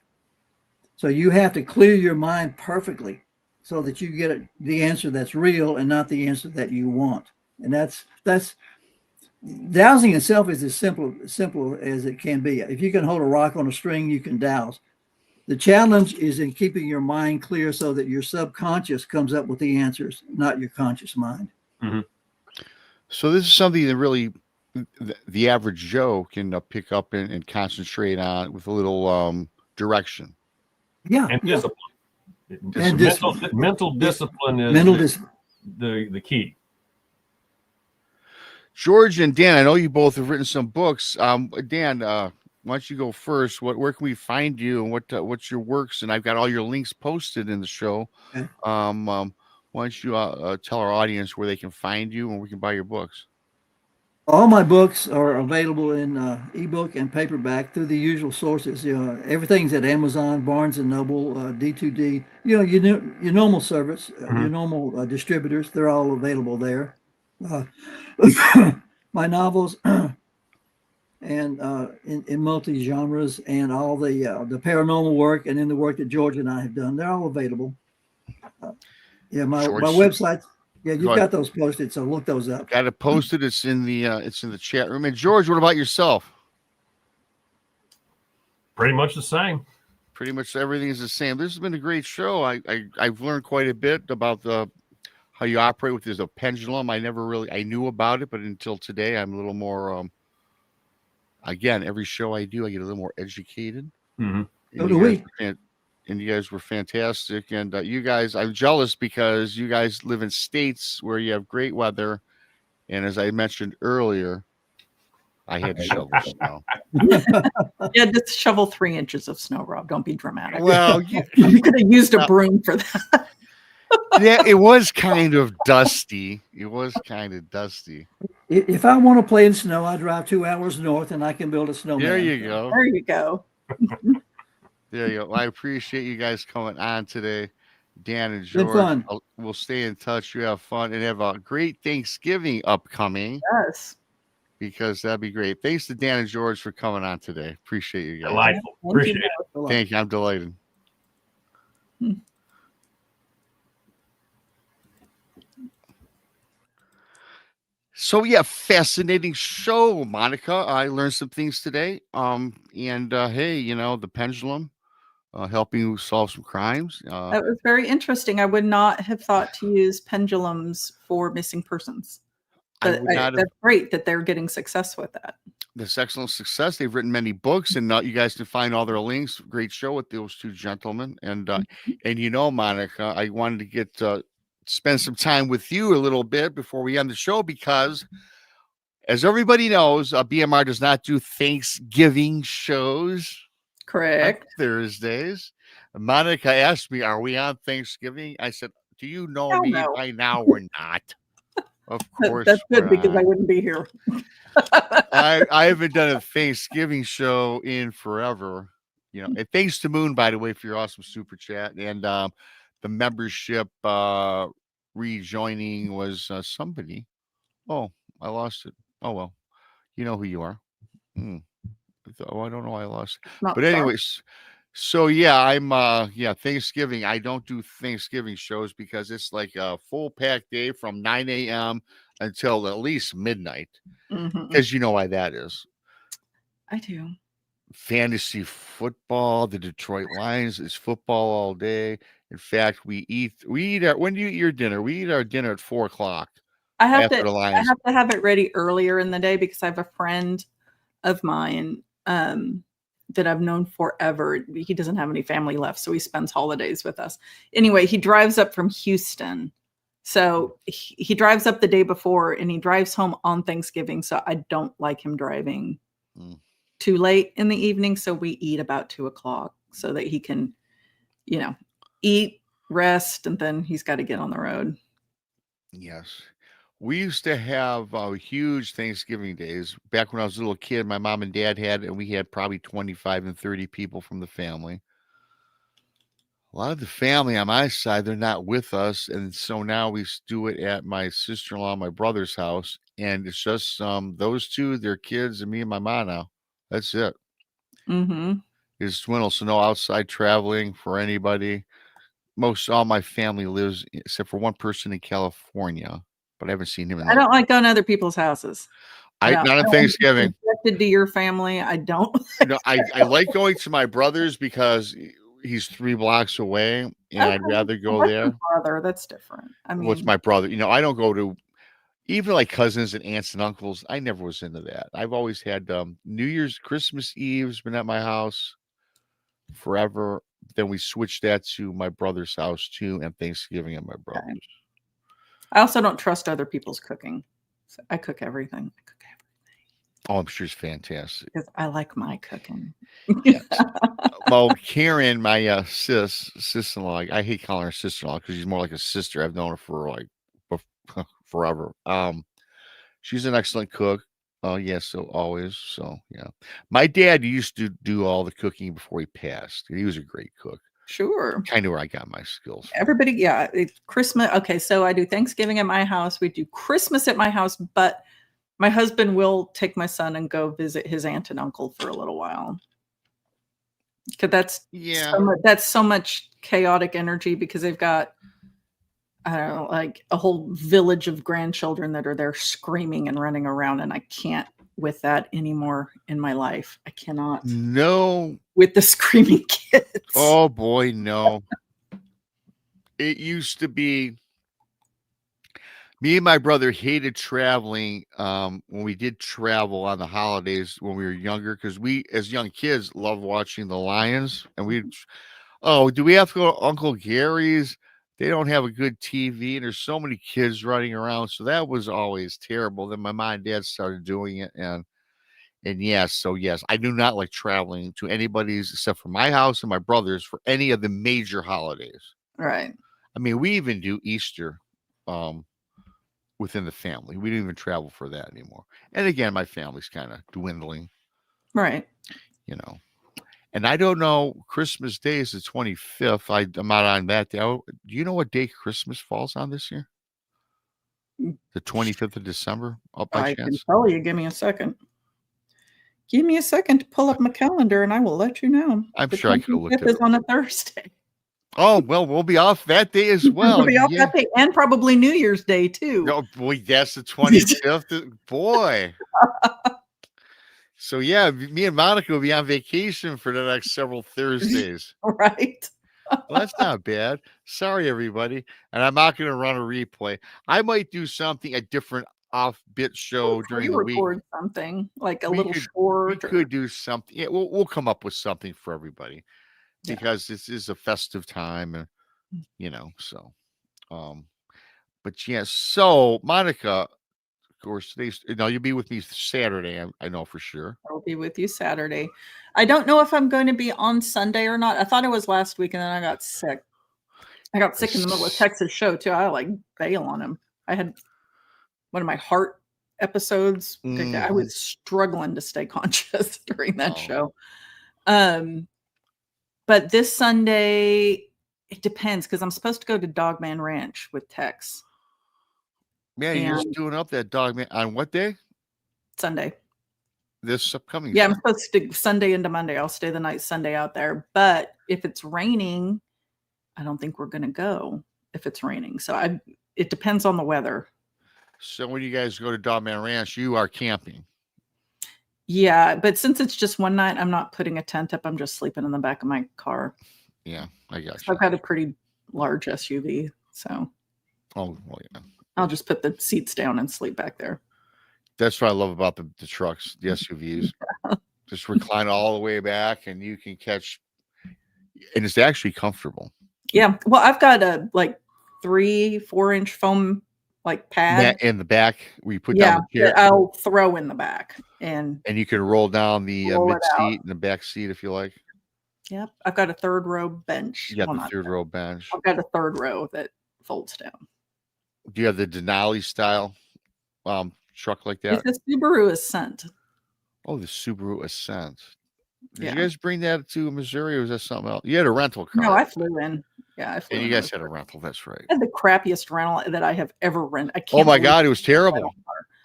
So you have to clear your mind perfectly, so that you get the answer that's real and not the answer that you want. And that's dowsing itself is as simple as it can be. If you can hold a rock on a string, you can dowse. The challenge is in keeping your mind clear so that your subconscious comes up with the answers, not your conscious mind. Mm-hmm. So this is something that really the average Joe can pick up and concentrate on with a little direction. Yeah. And discipline. And mental discipline is the key. George and Dan, I know you both have written some books. Dan, why don't you go first? Where can we find you, and what's your works? And I've got all your links posted in the show. Okay. Why don't you tell our audience where they can find you and we can buy your books? All my books are available in ebook and paperback through the usual sources. Everything's at Amazon, Barnes and Noble, D2D. Your normal service, your normal distributors. They're all available there. My novels and in multi genres, and all the paranormal work, and in the work that George and I have done, they're all available. My website. Yeah, you've got those posted, so look those up. Got it posted. It's in the chat room. And George, what about yourself? Pretty much the same. Pretty much everything is the same. This has been a great show. I've learned quite a bit about how you operate with this pendulum. I knew about it, but until today, I'm a little more. Again, every show I do, I get a little more educated. Mm-hmm. So do we. And you guys were fantastic. And you guys, I'm jealous because you guys live in states where you have great weather. And as I mentioned earlier, I had to shovel snow. Yeah, just shovel 3 inches of snow, Rob. Don't be dramatic. Well, you could have used a broom for that. Yeah, it was kind of dusty. If I want to play in snow, I drive 2 hours north and I can build a snowman. There you go. There you go. There you go. I appreciate you guys coming on today, Dan and George. Good fun. We'll stay in touch. You have fun and have a great Thanksgiving upcoming. Yes. Because that'd be great. Thanks to Dan and George for coming on today. Appreciate you guys. Delightful. Appreciate it. Thank you. I'm delighted. So yeah, fascinating show, Monica. I learned some things today. Hey, the pendulum helping you solve some crimes. That was very interesting. I would not have thought to use pendulums for missing persons. But that's great that they're getting success with that. This excellent success. They've written many books, and you guys can find all their links. Great show with those two gentlemen. And Monica, I wanted to get spend some time with you a little bit before we end the show, because As everybody knows, BMR does not do Thanksgiving shows on Correct. Thursdays. Monica asked me, "Are we on Thanksgiving?" I said, "Do you know Hell me no. by now? We're not. Of course, That's we're good because I not. wouldn't be here. I haven't done a Thanksgiving show in forever. You know, and thanks to Moon, by the way, for your awesome super chat and the membership rejoining was somebody. Oh, I lost it. Oh well, you know who you are. Hmm. Oh, I don't know why I lost it. Not But sorry. anyways, so yeah, I'm Thanksgiving. I don't do Thanksgiving shows because it's like a full pack day from 9 a.m. until at least midnight. Mhm. Because you know why that is. I do. Fantasy football, the Detroit Lions is football all day. In fact, we eat when do you eat your dinner? We eat our dinner at 4:00 I have after to. the I Lions. have to have it ready earlier in the day because I have a friend of mine that I've known forever. He doesn't have any family left, so he spends holidays with us. Anyway, he drives up from Houston. So he drives up the day before and he drives home on Thanksgiving. So I don't like him driving Mm. too late in the evening. So we eat about 2:00 so that he can, eat, rest, and then he's got to get on the road. Yes. We used to have huge Thanksgiving days. Back when I was a little kid, my mom and dad and we had probably 25 and 30 people from the family. A lot of the family on my side, they're not with us. And so now we do it at my sister-in-law, my brother's house. And it's just those two, their kids, and me and my mom now. That's it. Mm-hmm. It's dwindled. So no outside traveling for anybody. All my family lives, except for one person in California, but I haven't seen him in I don't like going to other people's houses. not on I don't want to be Thanksgiving. subjected to your family. I don't. No, I like going to my brother's because he's 3 blocks away, and I'd Okay. rather go That's your there. brother. That's different. I Well, it's mean, my brother. I don't go to even like cousins and aunts and uncles. I never was into that. I've always had New Year's, Christmas Eve's been at my house forever. Then we switched that to my brother's house too, and Thanksgiving at my brother's. I also don't trust other people's cooking. So I cook everything. Oh, I'm sure it's fantastic. Because I like my cooking. Yes. Well, Karen, my sister-in-law, I hate calling her sister-in-law because she's more like a sister. I've known her for like forever. She's an excellent cook. Oh, yes, so always. So yeah, my dad used to do all the cooking before he passed. He was a great cook. Sure. Kind of where I got my skills from. Everybody, yeah. Christmas. Okay, so I do Thanksgiving at my house. We do Christmas at my house, but my husband will take my son and go visit his aunt and uncle for a little while. Because that's so much chaotic energy because they've got, I don't know, like a whole village of grandchildren that are there screaming and running around, and I can't with that anymore in my life. I cannot. No. With the screaming kids. Oh boy, no. It used to be me and my brother hated traveling when we did travel on the holidays when we were younger because we as young kids loved watching the Lions and do we have to go to Uncle Gary's? They don't have a good TV and there's so many kids running around, so that was always terrible. Then my mom and dad started doing it and yes, I do not like traveling to anybody's except for my house and my brother's for any of the major holidays. Right. I mean, we even do Easter within the family. We don't even travel for that anymore. And again, my family's kind of dwindling. Right. And I don't know, Christmas Day is the 25th. I'm not on that day. Do you know what day Christmas falls on this year? The 25th of December, by I can chance? tell you. Give me a second. Give me a second to pull up my calendar and I will let you know. I'm sure I could have looked at It is it. on a Thursday. Oh, well, we'll be off that day as well. We'll be off that day and probably New Year's Day too. No, boy, that's the 25th. Boy. So, yeah, me and Monica will be on vacation for the next several Thursdays. Right. Well, that's not bad. Sorry, everybody. And I'm not going to run a replay. I might do something, a different off-bit show during the week. Record something like a little We short. could do something. Yeah, we'll come up with something for everybody because this is a festive time, and so. But yes. So, Monica, course, today's now you'll be with me Saturday. I know for sure. I'll be with you Saturday. I don't know if I'm going to be on Sunday or not. I thought it was last week, and then I got sick. I got sick in the middle of Texas show too. I like bail on him. I had one of my heart episodes. I was struggling to stay conscious during that show. But this Sunday, it depends because I'm supposed to go to Dogman Ranch with Tex. Man, you're just doing up that Dogman on what day? Sunday. This upcoming. Yeah, I'm supposed to Sunday into Monday. I'll stay the night Sunday out there. But if it's raining, I don't think we're going to go if it's raining. So it depends on the weather. So when you guys go to Dogman Ranch, you are camping. Yeah, but since it's just one night, I'm not putting a tent up. I'm just sleeping in the back of my car. Yeah, I got you. So I've got a pretty large SUV. So well, yeah. I'll just put the seats down and sleep back there. That's what I love about the trucks, the SUVs. Just recline all the way back, and you can catch, and it's actually comfortable. Yeah, well, I've got a 3-4 inch foam pad in the back where you put down the chair. I'll throw in the back, and you can roll down the roll mid seat and the back seat if you like. Yep, I've got a third row bench. You got the third row bench. I've got a third row that folds down. Do you have the Denali style truck like that? It's a Subaru Ascent. Oh, the Subaru Ascent. Did Yeah. you guys bring that to Missouri, or was that something else? You had a rental car. No, I flew in. Yeah, I flew in. And you guys had a rental. That's right. I had the crappiest rental that I have ever rented. Oh my God, it was terrible.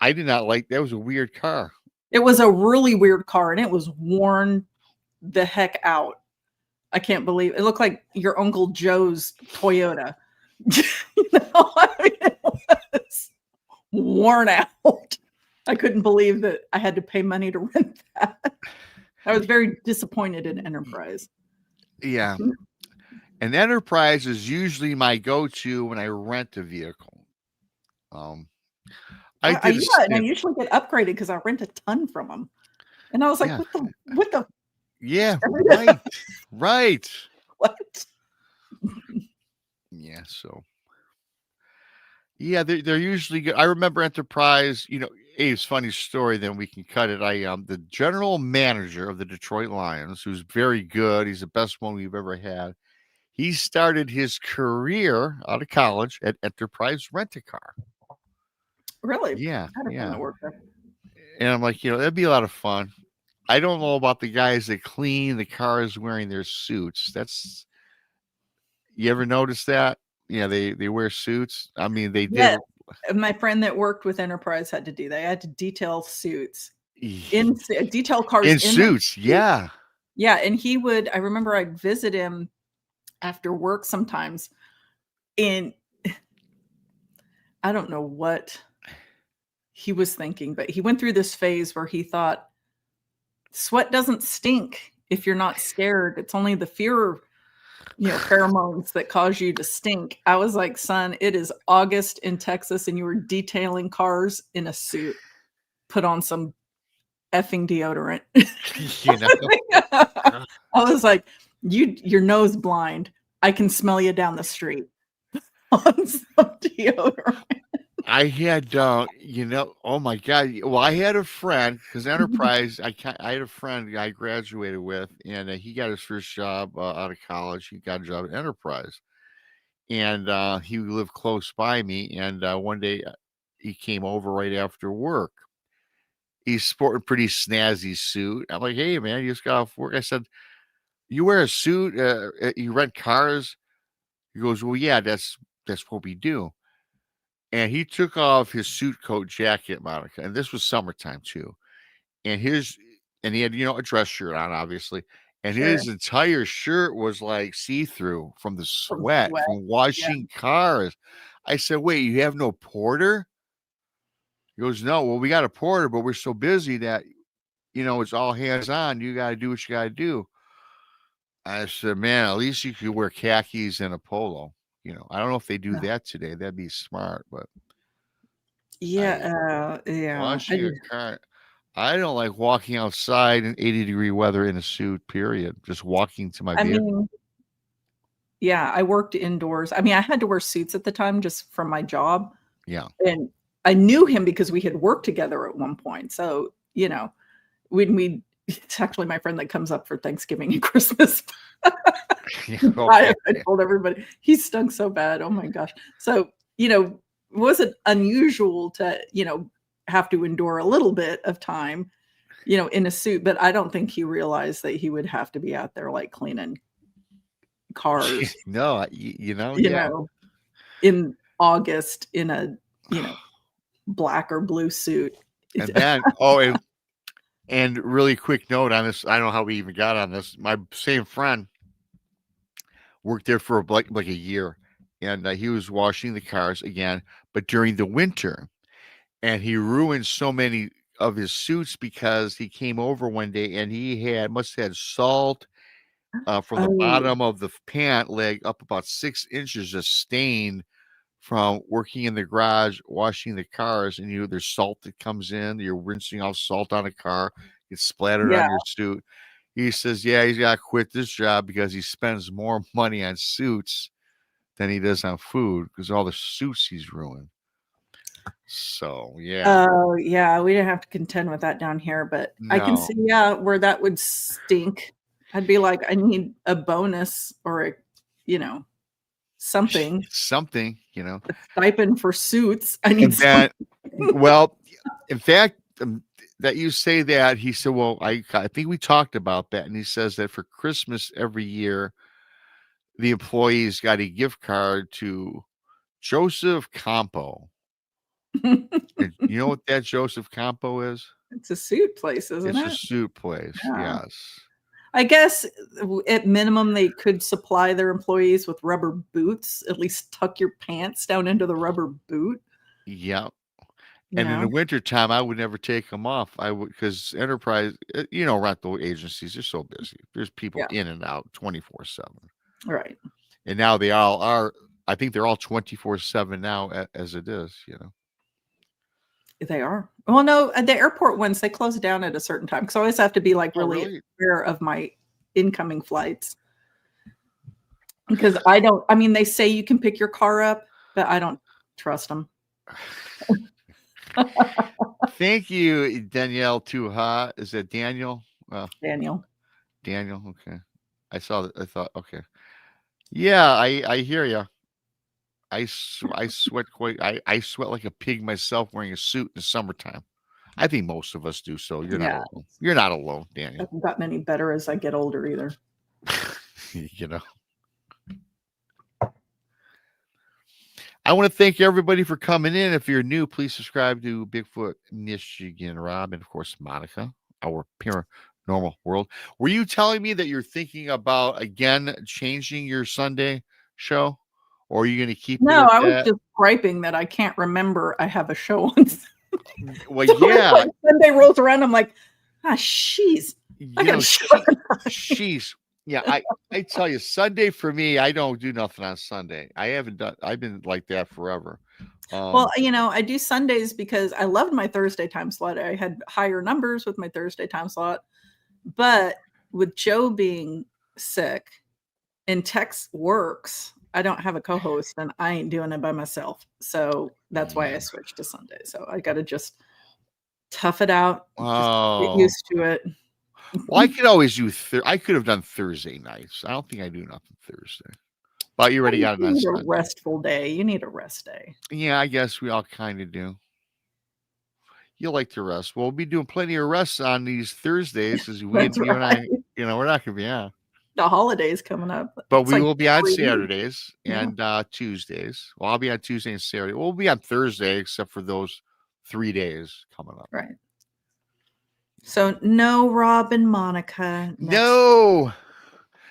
I did not like that. Was a weird car. It was a really weird car, and it was worn the heck out. I can't believe it. It looked like your Uncle Joe's Toyota. I mean, it was worn out. I couldn't believe that I had to pay money to rent that. I was very disappointed in Enterprise. Yeah. And Enterprise is usually my go-to when I rent a vehicle. I usually get upgraded because I rent a ton from them. And I was like, what the? Yeah, right. Right. What? Yeah, so. Yeah, they're usually good. I remember Enterprise, Abe's funny story, then we can cut it. I am the general manager of the Detroit Lions, who's very good. He's the best one we've ever had. He started his career out of college at Enterprise Rent-A-Car. Really? Yeah. Yeah. And I'm like, that'd be a lot of fun. I don't know about the guys that clean the cars wearing their suits. You ever notice that? Yeah, they wear suits. I mean, they did. Yeah. My friend that worked with Enterprise had to do that. I had to detail suits detail cars in suits. Yeah. Yeah. And I remember I'd visit him after work sometimes. And I don't know what he was thinking, but he went through this phase where he thought sweat doesn't stink if you're not scared. It's only the fear pheromones that cause you to stink. I was like, son, it is August in Texas and you were detailing cars in a suit. Put on some effing deodorant. I was like, you're nose blind. I can smell you down the street. On some deodorant. I had, oh my God. Well, I had a friend because Enterprise, I had a friend I graduated with, and he got his first job out of college. He got a job at Enterprise, and he lived close by me. And one day he came over right after work. He's sporting a pretty snazzy suit. I'm like, hey, man, you just got off work. I said, you wear a suit? You rent cars? He goes, well, yeah, that's what we do. And he took off his suit coat jacket, Monica, and this was summertime too. And he had, a dress shirt on, obviously. And his entire shirt was like see-through from the sweat from washing cars. I said, wait, you have no porter? He goes, no, well, we got a porter, but we're so busy that, it's all hands on. You got to do what you got to do. I said, man, at least you could wear khakis and a polo. I don't know if they do that today. That'd be smart, but yeah. Washing a car. I don't like walking outside in 80-degree weather in a suit, period. Just walking to my vehicle. I worked indoors. I mean, I had to wear suits at the time just from my job. Yeah. And I knew him because we had worked together at one point. So, you know, it's actually my friend that comes up for Thanksgiving and Christmas. I told everybody he stunk so bad. Oh my gosh. So, you know, it wasn't unusual to, you know, have to endure a little bit of time, you know, in a suit, but I don't think he realized that he would have to be out there like cleaning cars. No, you know, you know, in August in a, you know, black or blue suit. And then, and really quick note on this. I don't know how we even got on this. My same friend worked there for like a year, and he was washing the cars again, but during the winter, and he ruined so many of his suits because he came over one day and he must have had salt from the bottom of the pant leg up about 6 inches of stain from working in the garage washing the cars. And there's salt that comes in, you're rinsing off salt on a car, it's splattered on your suit. He says he's got to quit this job because he spends more money on suits than he does on food because all the suits he's ruined. So we didn't have to contend with that down here, but I can see where that would stink. I'd be like, I need a bonus or something, you know, a stipend for suits. I need that. Well, in fact, that you say that, he said, well, I think we talked about that, and he says that for Christmas every year, the employees got a gift card to Joseph Campo. You know what that Joseph Campo is? It's a suit place, isn't it? It's a suit place, yes. I guess at minimum they could supply their employees with rubber boots. At least tuck your pants down into the rubber boot. Yeah. And in the wintertime, I would never take them off. I would, because Enterprise, rental agencies are so busy. There's people in and out 24/7. Right. And now they all are. I think they're all 24/7 now, as it is. They are. Well, no, the airport ones, they close down at a certain time. So I always have to be like really aware of my incoming flights. Because they say you can pick your car up, but I don't trust them. Thank you, Danielle Tuha. Is it Daniel? Daniel. Okay. I saw that. I thought, okay. Yeah, I hear you. I sweat I sweat like a pig myself wearing a suit in the summertime. I think most of us do. So you're not alone. You're not alone, Daniel. I haven't gotten any better as I get older either. I want to thank everybody for coming in. If you're new, please subscribe to Bigfoot Michigan Rob and, of course, Monica, our paranormal world. Were you telling me that you're thinking about, again, changing your Sunday show? Or are you going to keep No, I was just griping that I can't remember I have a show on Well, so Sunday rolls around, I'm like, jeez. Jeez. Yeah, I tell you, Sunday for me, I don't do nothing on Sunday. I've been like that forever. Well, I do Sundays because I loved my Thursday time slot. I had higher numbers with my Thursday time slot. But with Joe being sick and Tex works, I don't have a co-host and I ain't doing it by myself. So that's why I switched to Sunday. So I got to just tough it out. Just get used to it. Well, I could always do. I could have done Thursday nights. I don't think I do nothing Thursday. But you already got it on Sunday. A restful day. You need a rest day. Yeah, I guess we all kind of do. You like to rest. Well, we'll be doing plenty of rests on these Thursdays, as you and I. We're not going to be on. The holidays coming up. But we will be on Saturdays and Tuesdays. Well, I'll be on Tuesday and Saturday. We'll be on Thursday, except for those 3 days coming up. Right. So no Rob and Monica. No.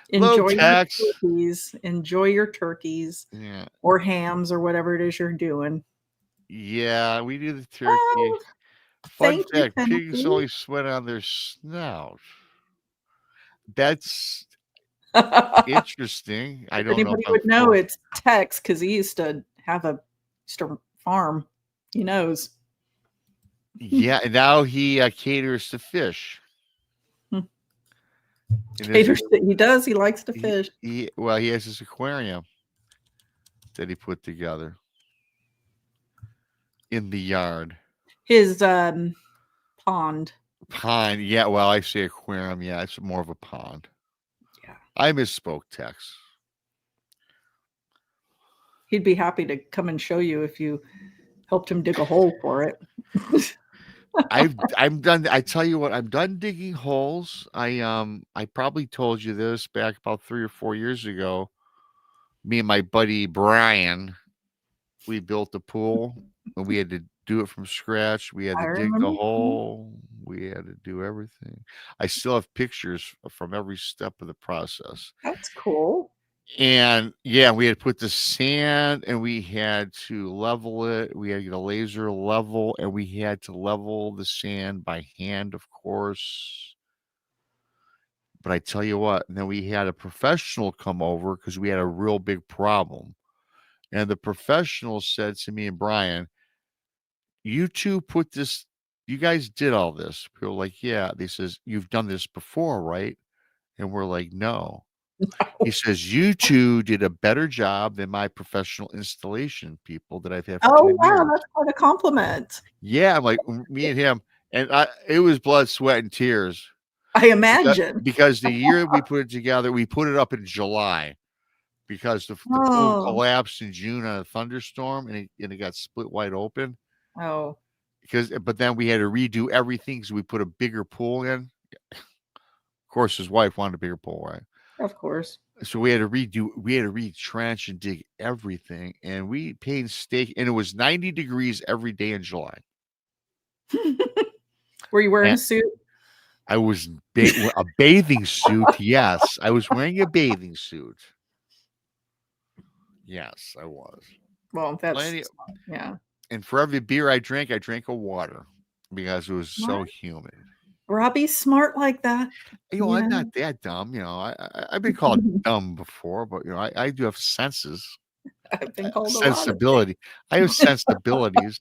Enjoy your turkeys. Enjoy your turkeys. Yeah. Or hams or whatever it is you're doing. Yeah, we do the turkey. Fun fact, pigs only sweat on their snout. That's interesting. I don't know. Anybody would know it's Tex because he used to have a farm. He knows. Yeah, and now he caters to fish. He does. He likes to fish. He has this aquarium that he put together. in the yard? His pond. Pond. Yeah, well, I say aquarium. Yeah, it's more of a pond. Yeah. I misspoke, Tex. He'd be happy to come and show you if you helped him dig a hole for it. I'm done. I tell you what, I'm done digging holes. I probably told you this back about 3 or 4 years ago. Me and my buddy Brian, we built a pool and we had to do it from scratch. We had I to dig the remember. hole. We had to do everything. I still have pictures from every step of the process. That's cool. And yeah, we had to put the sand and we had to level it. We had to get a laser level and we had to level the sand by hand, of course. But I tell you what, and then we had a professional come over because we had a real big problem. And the professional said to me and Brian, you two put this, you guys did all this. We were like, yeah. They says, you've done this before, right? And we're like, no. He says, you two did a better job than my professional installation people that I've had for Oh 10 wow, years. that's quite a compliment. Yeah, I'm like, me and him. And it was blood, sweat, and tears. I imagine. Because the year we put it together, we put it up in July because the pool Oh. collapsed in June on a thunderstorm and it got split wide open. Oh. But then we had to redo everything because we put a bigger pool in. Of course, his wife wanted a bigger pool, right? Of course. So we had to retrench and dig everything. And we painstaking, and it was 90 degrees every day in July. Were you wearing And a suit? I was a bathing suit. Yes, I was wearing a bathing suit. Yes, I was. Well, that's Plenty, yeah. and for every beer I drank a water because it was so What? humid. Robbie's smart like that. I'm Yeah. not that dumb. I've been called dumb before, but I do have senses, I've been called a lot of sensibility. I have sensibilities.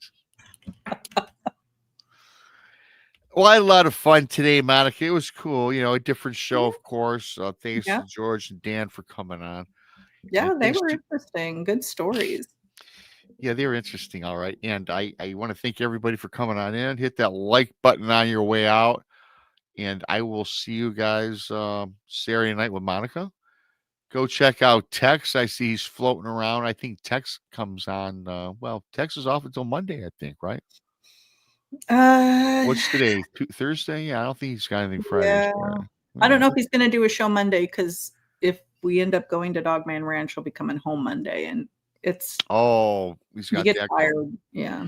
Well, I had a lot of fun today, Monica. It was cool. A different show, of course. Thanks Yeah. to George and Dan for coming on. Yeah, And they thanks were to- interesting. Good stories. Yeah, they were interesting. All right. And I want to thank everybody for coming on in. Hit that like button on your way out. And I will see you guys Saturday night with Monica. Go check out Tex. I see he's floating around. I think Tex comes on. Tex is off until Monday, I think, right? What's today? Thursday? Yeah, I don't think he's got anything Friday. Yeah. Saturday. I don't know if he's going to do a show Monday because if we end up going to Dogman Ranch, he'll be coming home Monday, and it's he's you got get that tired. going. Yeah.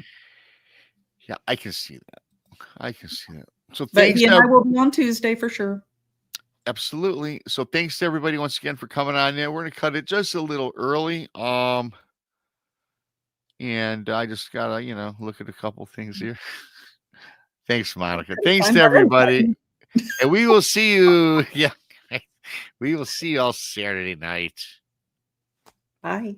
Yeah, I can see that. So But thanks. he and I will be on Tuesday for sure. Absolutely. So thanks to everybody once again for coming on in. We're gonna cut it just a little early. And I just gotta, look at a couple things here. Thanks, Monica. Thanks to everybody. And we will see you. Yeah. We will see you all Saturday night. Bye.